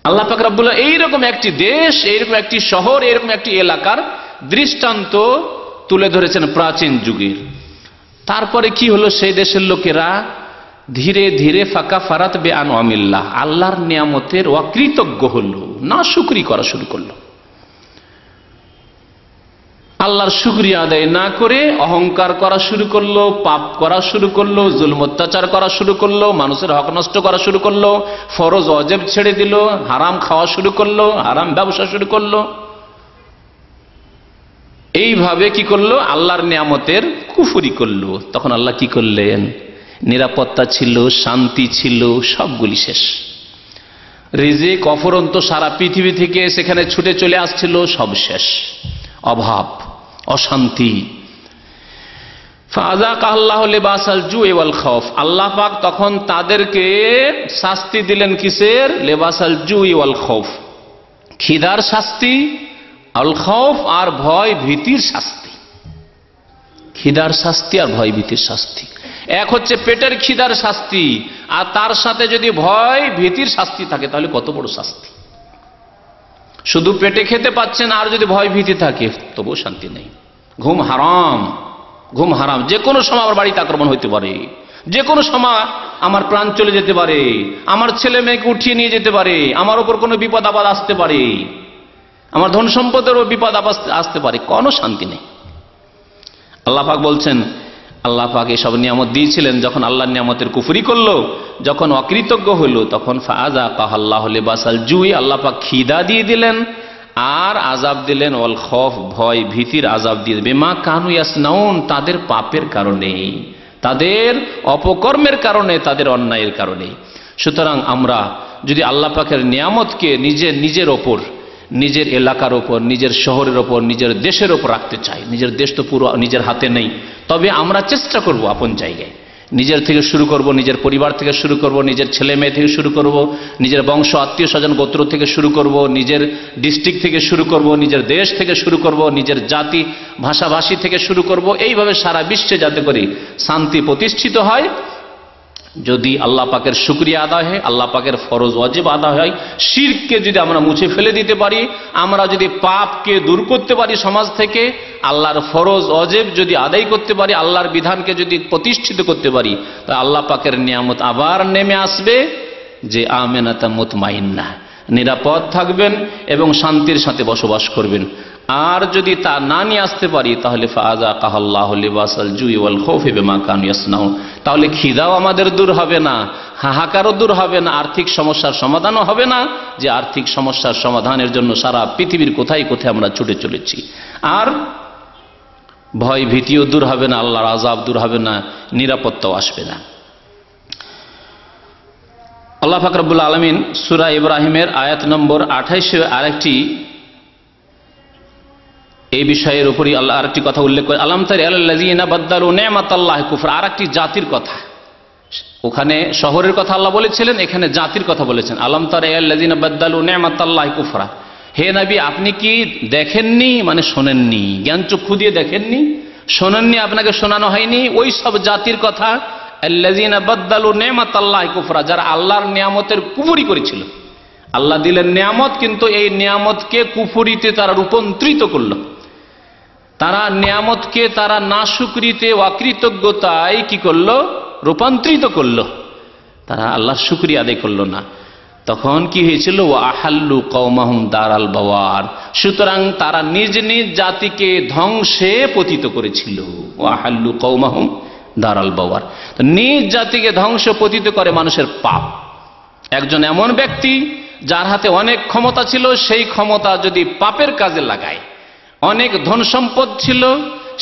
আল্লাহ পাক রব্বুল এইরকম একটি দেশ, এইরকম একটি শহর, এইরকম একটি এলাকার দৃষ্টান্ত তুলে ধরেছেন প্রাচীন যুগের। তারপরে কি হলো, সেই দেশের লোকেরা ধীরে ধীরে ফাঁকা ফারাত বে আনওয়ামিল্লাহ, আল্লাহর নিয়ামতের অকৃতজ্ঞ হলো, না শুকরি করা শুরু করলো। আল্লাহর শুকরিয়া আদায় না করে অহংকার করা শুরু করলো, পাপ করা শুরু করলো, জুলম অত্যাচার করা শুরু করলো, মানুষের হক নষ্ট করা শুরু করলো, ফরজ অজেব ছেড়ে দিল, হারাম খাওয়া শুরু করলো, হারাম ব্যবসা শুরু করলো। এইভাবে কি করলো, আল্লাহর নিয়ামতের কুফরি করলো। তখন আল্লাহ কি করলেন, নিরাপত্তা ছিল, শান্তি ছিল, সবগুলি শেষ। রিজিক অফুরন্ত সারা পৃথিবী থেকে সেখানে ছুটে চলে আসছিল, সব শেষ। অভাব, অশান্তি। ফাযাকাল্লাহু লিবাসাল জুই ওয়াল খাউফ, আল্লাহ পাক তখন তাদেরকে শাস্তি দিলেন কিসের, লিবাসাল জুই ওয়াল খাউফ, খিদার শাস্তি, আল খাউফ, আর ভয় ভীতির শাস্তি। খিদার শাস্তি আর ভয় ভীতির শাস্তি। এক হচ্ছে পেটের খিদার শাস্তি, আর তার সাথে যদি ভয় ভীতির শাস্তি থাকে তাহলে কত বড় শাস্তি। শুধু পেটে খেতে পাচ্ছেন, আর যদি ভয় ভীতি থাকে তবুও শান্তি নেই। ঘুম হারাম, ঘুম হারাম। যে কোনো সময় আমার বাড়িতে আক্রমণ হইতে পারে, যে কোনো সময় আমার প্রাণ চলে যেতে পারে, আমার ছেলে মেয়েকে উঠিয়ে নিয়ে যেতে পারে, আমার উপর কোনো বিপদ আপদ আসতে পারে, আমার ধন সম্পদেরও বিপদ আপদ আসতে পারে, কোনো শান্তি নেই। আল্লাহ পাক বলছেন, আল্লাহ পাক এসব নিয়ামত দিয়েছিলেন, যখন আল্লাহর নিয়ামতের কুফরি করলো, যখন অকৃতজ্ঞ হলো, তখন ফাযাকাল্লাহু লিবাসাল জুই, আল্লাহ পাক খিদা দিয়ে দিলেন, আর আযাব দিলেন ওয়াল খাউফ, ভয় ভীতির আযাব দিয়ে, বিমা কানু ইয়াসনাউন, তাদের পাপের কারণে, তাদের অপকর্মের কারণে, তাদের অন্যায়ের কারণে। সুতরাং আমরা যদি আল্লাহ পাকের নিয়ামতকে নিজের ওপর, নিজের এলাকার ওপর, নিজের শহরের ওপর, নিজের দেশের ওপর রাখতে চাই, নিজের দেশ তো পুরো নিজের হাতে নেই, তবে আমরা চেষ্টা করব আপন জায়গায়, নিজের থেকে শুরু করব, নিজের পরিবার থেকে শুরু করব, নিজের ছেলে মেয়ে থেকে শুরু করব, নিজের বংশ আত্মীয় স্বজন গোত্র থেকে শুরু করব, নিজের ডিস্ট্রিক্ট থেকে শুরু করব, নিজের দেশ থেকে শুরু করব, নিজের জাতি ভাষাভাষী থেকে শুরু করব। এইভাবে সারা বিশ্বে যাতে করে শান্তি প্রতিষ্ঠিত হয়। যদি আল্লাহ পাকের শুকরিয়া আদায় হয়, আল্লাহ পাকের ফরজ ওয়াজিব আদায় হয়, শিরককে যদি আমরা মুছে ফেলে দিতে পারি, আমরা যদি পাপকে দূর করতে পারি সমাজ থেকে, আল্লাহর ফরজ ওয়াজিব যদি আদায় করতে পারি, আল্লাহর বিধানকে যদি প্রতিষ্ঠিত করতে পারি, তাহলে আল্লাহ পাকের নিয়ামত আবার নেমে আসবে, যে আমিনাতাম মুতমাইন্নাহ, নিরাপদ থাকবেন এবং শান্তির সাথে বসবাস করবেন। আর যদি তা না নিয়ে আসতে পারি তাহলে ফাযাকাল্লাহু লিবাসাল জুই ওয়াল খাউফি বিমা কানু ইয়াসনাউন, তাহলে খিদাও আমাদের দূর হবে না, হাহাকারও দূর হবে না, আর্থিক সমস্যার সমাধানও হবে না, যে আর্থিক সমস্যার সমাধানের জন্য সারা পৃথিবীর কোথায় কোথায় আমরা ছুটে চলেছি। আর ভয় ভীতিও দূর হবে না, আল্লাহর আযাব দূর হবে না, নিরাপত্তাও আসবে না। আল্লাহ পাক রব্বুল আলামিন সূরা ইব্রাহিমের আয়াত নম্বর 28 আরেকটি এই বিষয়ের উপরই আল্লাহ আরেকটি কথা উল্লেখ করে, আলাম তারা আল্লাযীনা বাদদালু নি'মাতাল্লাহি কুফরা, আরেকটি জাতির কথা। ওখানে শহরের কথা আল্লাহ বলেছিলেন, এখানে জাতির কথা বলেছেন। আলাম তারা আল্লাযীনা বাদদালু নি'মাতাল্লাহি কুফরা, হে নবী আপনি কি দেখেননি, মানে শোনেননি, জ্ঞান চক্ষু দিয়ে দেখেননি, শোনেননি, আপনাকে শোনানো হয়নি ওই সব জাতির কথা, আল্লাযীনা বাদদালু নি'মাতাল্লাহি কুফরা, যারা আল্লাহর নিয়ামতের কুফরি করেছিল। আল্লাহ দিলেন নিয়ামত, কিন্তু এই নিয়ামতকে কুফরিতে তারা রূপান্তরিত করলো। তারা নিয়ামতকে তারা নাশুকরিতে, অকৃতজ্ঞতায় কি করলো, রূপান্তরিত করলো। তারা আল্লাহর শুকরিয়া আদায় করলো না। তখন কি হয়েছিল, ওয়া আহাল্লু কওমাহুম দারাল বাওয়ার, সুতরাং তারা নিজ নিজ জাতিকে ধ্বংসে পতিত করেছিল। ওয়া আহাল্লু কওমাহুম দারাল বাওয়ার, তো নিজ জাতিকে ধ্বংস পতিত করে মানুষের পাপ। একজন এমন ব্যক্তি যার হাতে অনেক ক্ষমতা ছিল, সেই ক্ষমতা যদি পাপের কাজে লাগায়, অনেক ধন সম্পদ ছিল,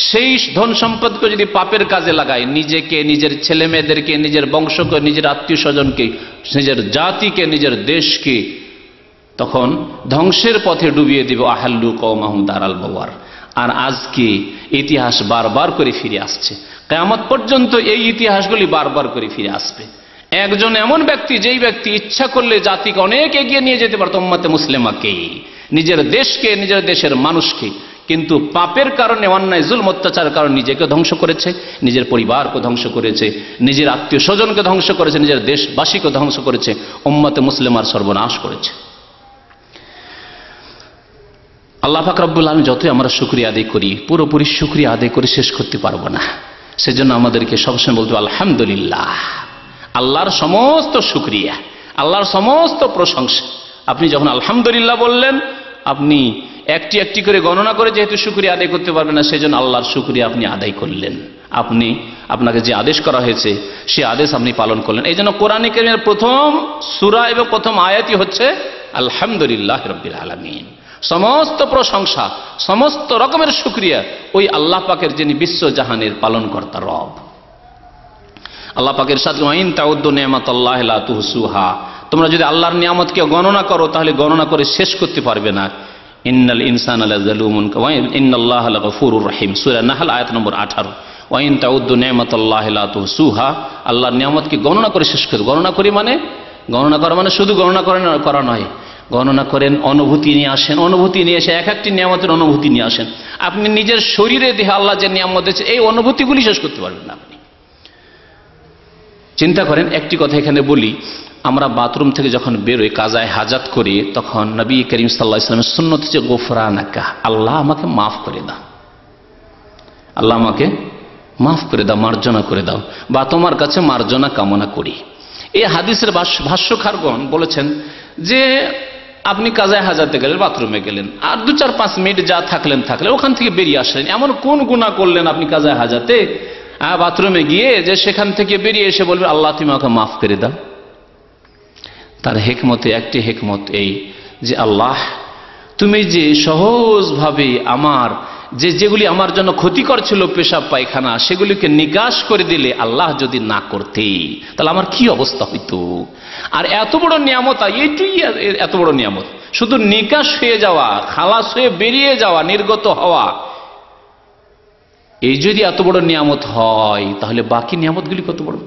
সেই ধন সম্পদকে যদি পাপের কাজে লাগায়, নিজেকে, নিজের ছেলে মেয়েদেরকে, নিজের বংশকে, নিজের আত্মীয় স্বজনকে, নিজের জাতিকে, নিজের দেশকে, তখন ধ্বংসের পথে ডুবিয়ে দিবে। আহাল্লু কওমাহুম দারাল বাওয়ার। আর আজকে ইতিহাস বারবার করে ফিরে আসছে, কিয়ামত পর্যন্ত এই ইতিহাসগুলি বারবার করে ফিরে আসবে। একজন এমন ব্যক্তি, যেই ব্যক্তি ইচ্ছা করলে জাতিকে অনেক এগিয়ে নিয়ে যেতে পারত, উম্মতে মুসলিমাকে, নিজের দেশকে, নিজের দেশের মানুষকে, কিন্তু পাপের কারণে, অন্যায় জুলম অত্যাচারের কারণে নিজেকে ধ্বংস করেছে, নিজের পরিবারকে ধ্বংস করেছে, নিজের আত্মীয় স্বজনকে ধ্বংস করেছে, নিজের দেশবাসীকে ধ্বংস করেছে, উম্মতে মুসলিমার সর্বনাশ করেছে। আল্লাহ পাক রব্বুল আলামিন যতই আমরা শুকরিয়া আদায় করি, পুরোপুরি শুকরিয়া আদায় করে শেষ করতে পারবো না। সেজন্য আমাদেরকে সবসময় বলতে হবে আলহামদুলিল্লাহ, আল্লাহর সমস্ত শুকরিয়া, আল্লাহর সমস্ত প্রশংসা। আপনি যখন আলহামদুলিল্লাহ বললেন, আপনি একটি একটি করে গণনা করে যেহেতু শুকরিয়া আদায় করতে পারবেন না, সেজন্য আল্লাহর শুকরিয়া আপনি আদায় করলেন। আপনাকে যে আদেশ করা হয়েছে সেই আদেশ আপনি পালন করলেন। এই জন্য কোরআনে কারীমের প্রথম সূরা এবং প্রথম আয়াতই হচ্ছে আলহামদুলিল্লাহ রাব্বিল আলামিন। সমস্ত প্রশংসা, সমস্ত রকমের শুকরিয়া ওই আল্লাহ পাকের, যিনি বিশ্ব জাহানের পালনকর্তা রব। আল্লাহ পাকের সাথে ওয়াইন তাউদ্দু নি'মাতাল্লাহি লা তুহসুহা, তোমরা যদি আল্লাহর নিয়ামতকে গণনা করো তাহলে গণনা করে শেষ করতে পারবে না। ইন্নাল ইনসানা লাযালুমুন ওয়া ইন্নাল্লাহা লাগফুরুর রহিম, সূরা নাহল আয়াত নম্বর 18। ওয়াইন তাউদ্দু নি'মাতাল্লাহি লা তুহসুহা, আল্লাহর নিয়ামতকে গণনা করে শেষ করো। গণনা করি মানে, গণনা করা মানে শুধু গণনা করা নয়, গণনা করেন, অনুভূতি নিয়ে আসেন, অনুভূতি নিয়ে এসে এক একটি নিয়ামতের অনুভূতি নিয়ে আসেন। আপনি নিজের শরীরে দেহে আল্লাহ যে নিয়ামত দিয়েছে, এই অনুভূতিগুলি শেষ করতে পারবেন না আপনি। চিন্তা করেন, একটি কথা এখানে বলি, আমরা বাথরুম থেকে যখন বেরোই কাজায় হাজাত করি, তখন নবী করিম সাল্লাল্লাহু আলাইহি ওয়াসাল্লামের সুন্নত হচ্ছে গোফরানাকা, আল্লাহ আমাকে মাফ করে দাও, আল্লাহ আমাকে মাফ করে দাও, মার্জনা করে দাও, বা তোমার কাছে মার্জনা কামনা করি। এই হাদিসের ভাষ্যকারগণ বলেছেন যে আপনি কাজায় হাজাতে গেলেন, বাথরুমে গেলেন, আর 2-4-5 মিনিট যা থাকলেন, ওখান থেকে বেরিয়ে আসলেন, এমন কোন গুনাহ করলেন আপনি কাজায় হাজাতে, বাথরুমে গিয়ে যে সেখান থেকে বেরিয়ে এসে বলবেন আল্লাহ তুমি আমাকে মাফ করে দাও? তার হেকমতে একটি হেকমত এই যে, আল্লাহ তুমি যে সহজভাবে আমার যেগুলি আমার জন্য ক্ষতিকর ছিল, পেশাব পায়খানা, সেগুলিকে নিকাশ করে দিলে, আল্লাহ যদি না করতে তাহলে আমার কি অবস্থা হইতো। আর এত বড় নিয়ামত, এইটুই এত বড় নিয়ামত, শুধু নিকাশ হয়ে যাওয়া, খালাস হয়ে বেরিয়ে যাওয়া, নির্গত হওয়া, এই যদি এত বড় নিয়ামত হয়, তাহলে বাকি নিয়ামতগুলি কত বড়।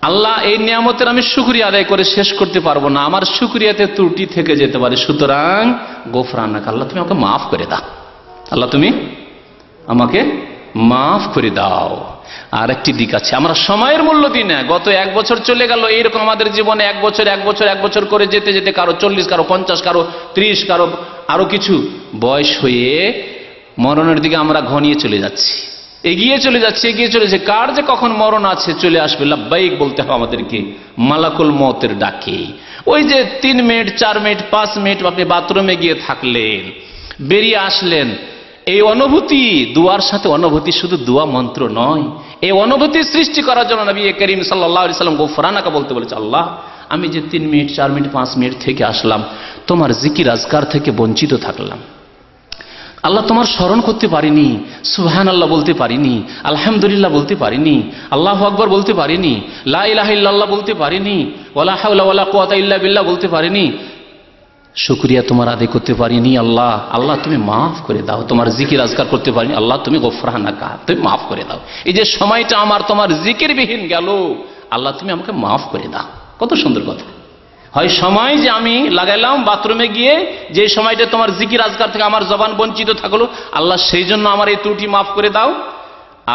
আল্লাহ এই নিয়ামতের আমি শুকরিয়া আদায় করে শেষ করতে পারবো না, আমার শুকরিয়াতে ত্রুটি থেকে যেতে পারে। সুতরাং গোফরানাক, আল্লাহ তুমি আমাকে মাফ করে দাও, আল্লাহ তুমি আমাকে মাফ করে দাও। আর একটি দিক আছে, আমরা সময়ের মূল্য দিই না। গত 1 বছর চলে গেল, এইরকম আমাদের জীবনে 1 বছর করে যেতে যেতে কারো 40, কারো 50, কারো 30, কারো আরো কিছু বয়স হয়ে মরণের দিকে আমরা ঘনিয়ে চলে যাচ্ছি, এগিয়ে চলে যাচ্ছে। কার যে কখন মরণ আছে, চলে আসবে, লাব্বাইক বলতে হবে আমাদেরকে মালাকুল মউতের ডাকে। ওই যে 3 মিনিট, 4 মিনিট, 5 মিনিট আপনি বাথরুমে গিয়ে থাকলেন, বেরিয়ে আসলেন। এই অনুভূতি, দুয়ার সাথে অনুভূতি শুধু দুয়া মন্ত্র নয়, এই অনুভূতি সৃষ্টি করার জন্য নবী করিম সাল্লাল্লাহু আলাইহি সাল্লাম গফরানাকা বলতে বলেছে, আল্লাহ আমি যে 3 মিনিট 4 মিনিট 5 মিনিট থেকে আসলাম, তোমার জিকির আজকার থেকে বঞ্চিত থাকলাম। আল্লাহ তোমার স্মরণ করতে পারিনি, সুবহানাল্লাহ বলতে পারিনি, আলহামদুলিল্লাহ বলতে পারিনি, আল্লাহু আকবার বলতে পারিনি, লা ইলাহা ইল্লাল্লাহ বলতে পারিনি, ওয়ালা হাওলা ওয়ালা কুওয়াতা ইল্লা বিল্লাহ বলতে পারিনি, শুকরিয়া তোমার আদায় করতে পারিনি। আল্লাহ আল্লাহ তুমি মাফ করে দাও। তোমার জিকির আজকার করতে পারিনি, আল্লাহ তুমি গফরানাকা, তুমি মাফ করে দাও। এই যে সময়টা আমার তোমার জিকির বিহীন গেল, আল্লাহ তুমি আমাকে মাফ করে দাও। কত সুন্দর কথা। হয় সময় যে আমি লাগাইলাম বাথরুমে গিয়ে, যে সময়টা তোমার জিকির আজকার থেকে আমার জবান বঞ্চিত থাকলো, আল্লাহ সেই জন্য আমার এই ত্রুটি মাফ করে দাও।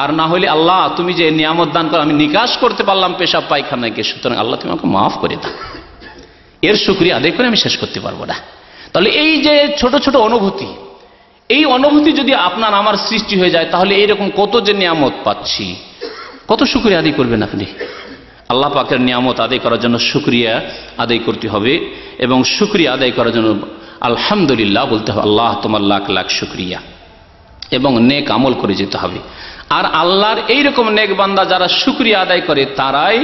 আর না হলে আল্লাহ তুমি যে নিয়ামত দান করো, আমি নিকাশ করতে পারলাম পেশাব পায়খানায় গিয়ে, সুতরাং আল্লাহ তুমি আমাকে মাফ করে দাও। এর শুকরিয়া আদায় করে আমি শেষ করতে পারবো না। তাহলে এই যে ছোট ছোট অনুভূতি, এই অনুভূতি যদি আপনার আমার সৃষ্টি হয়ে যায়, তাহলে এইরকম কত যে নিয়ামত পাচ্ছি, কত শুকরিয়া আদায় করবেন আপনি। আল্লাহ পাকের নিয়ামত আদায় করার জন্য শুকরিয়া আদায় করতে হবে, এবং শুকরিয়া আদায় করার জন্য আলহামদুলিল্লাহ বলতে হবে, আল্লাহ তোমার লাখ লাখ শুকরিয়া, এবং নেক আমল করে যেতে হবে। আর আল্লাহর এইরকম নেক বান্দা যারা শুকরিয়া আদায় করে, তারাই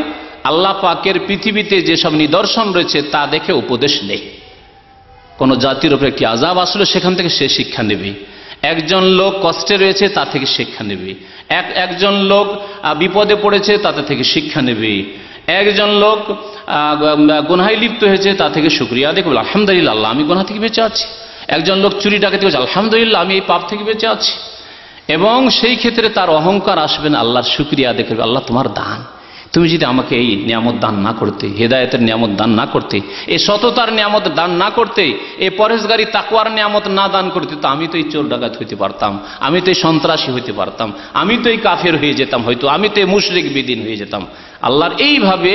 আল্লাহ পাকের পৃথিবীতে যেসব নিদর্শন রয়েছে তা দেখে উপদেশ নেয়। কোন জাতির উপরে একটি আযাব আসলে সেখান থেকে সে শিক্ষা নেবে, একজন লোক কষ্টে রয়েছে তা থেকে শিক্ষা নেবে, একজন লোক বিপদে পড়েছে তাতে থেকে শিক্ষা নেবে, একজন লোক গুনাহে লিপ্ত হয়েছে তা থেকে শুকরিয়া আদায় করবে, আলহামদুলিল্লাহ আল্লাহ আমি গুনাহ থেকে বেঁচে আছি। একজন লোক চুরি ডাকাতি করেছে, আলহামদুলিল্লাহ আমি এই পাপ থেকে বেঁচে আছি। এবং সেই ক্ষেত্রে তার অহংকার আসবে না, আল্লাহর শুকরিয়া আদায় করবে, আল্লাহ তোমার দান, তুমি যদি আমাকে এই নিয়ামত দান না করতে, হেদায়েতের নিয়ামত দান না করতে, এই সততার নিয়ামত দান না করতে, এই পরেশগারি তাকওয়ার নিয়ামত না দান করতে, তো আমি তো এই চোর ডাকাত হইতে পারতাম, আমি তো এই সন্ত্রাসী হইতে পারতাম, আমি তো এই কাফের হয়ে যেতাম, হয়তো আমি তো এই মুশরিক বিদিন হয়ে যেতাম। আল্লাহর এইভাবে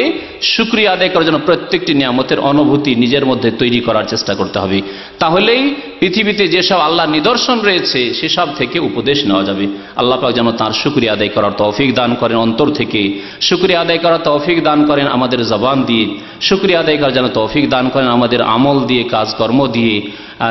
শুকরিয়া আদায় করার জন্য প্রত্যেকটি নিয়ামতের অনুভূতি নিজের মধ্যে তৈরি করার চেষ্টা করতে হবে। তাহলেই পৃথিবীতে যেসব আল্লাহর নিদর্শন রয়েছে সেসব থেকে উপদেশ নেওয়া যাবে। আল্লাহ পাক যেন তার শুকরিয়া আদায় করার তৌফিক দান করেন অন্তর থেকে, শুকরিয়া আদায় করার তৌফিক দান করেন আমাদের জবান দিয়ে, শুকরিয়া আদায় করার যেন তৌফিক দান করেন আমাদের আমল দিয়ে, কাজকর্ম দিয়ে,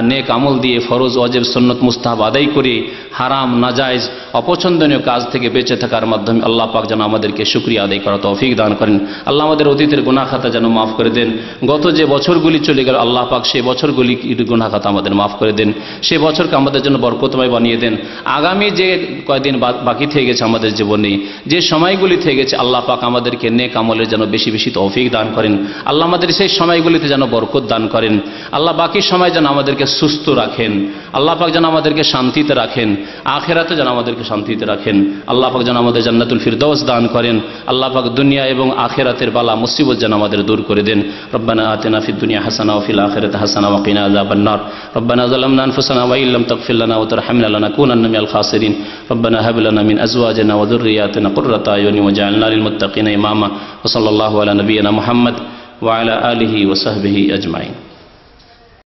নেক আমল দিয়ে, ফরজ ওয়াজিব সুন্নত মুস্তাহাব আদায় করে হারাম নাজায়েজ অপছন্দনীয় কাজ থেকে বেঁচে থাকার মাধ্যমে আল্লাহ পাক যেন আমাদেরকে শুকরিয়া আদায় করার তৌফিক দান করেন। আল্লাহ আমাদের অতীতের গুনাহ খাতা যেন মাফ করে দেন। গত যে বছরগুলি চলে গেল, আল্লাহ পাক সেই বছরগুলি গুনাহ খাতা আমাদের মাফ করে দেন, সেই বছরকে আমাদের জন্য বরকতময় বানিয়ে দেন। আগামী যে কয়েকদিন বাকি থেকে গেছে আমাদের জীবনে, যে সময়গুলি থেকে গেছে, আল্লাহ পাক আমাদেরকে নেক আমলের যেন বেশি বেশি তৌফিক দান করেন। আল্লাহ আমাদের সেই সময়গুলিতে যেন বরকত দান করেন। আল্লাহ বাকি সময় যেন আমাদেরকে সুস্থ রাখেন। আল্লাহ পাক যেন আমাদেরকে শান্তিতে রাখেন, আখিরাতে যেন আমাদেরকে শান্তিতে রাখেন। আল্লাহ পাক যেন আমাদের জান্নাতুল ফিরদৌস দান করেন। আল্লাহ পাক দুনিয়া এবং আখিরাতের বালা মুসিবত যেন আমাদের দূর করে দেন। রব্বানা আতিনা ফিদ দুনিয়া হাসানা ওয়া ফিল আখিরাতি হাসানা ওয়া কিনা আযাবান নার। রব্বানা যালামনা আনফুসানা ওয়া ইল্লাম তাগফির লানা ওয়া তারহামনা লানাকুনান্না মিনাল খাসিরিন। রব্বানা হাব লানা মিন আজওয়াজিনা ওয়া যুররিয়াতিনা কুররাতা আয়ুনি ওয়াজআলনা লিল মুত্তাকিনা ইমামা। ওয়া সাল্লাল্লাহু আলা নাবিয়িনা মুহাম্মদ ওয়া আলা আলিহি ওয়া সাহবিহি আজমাইন।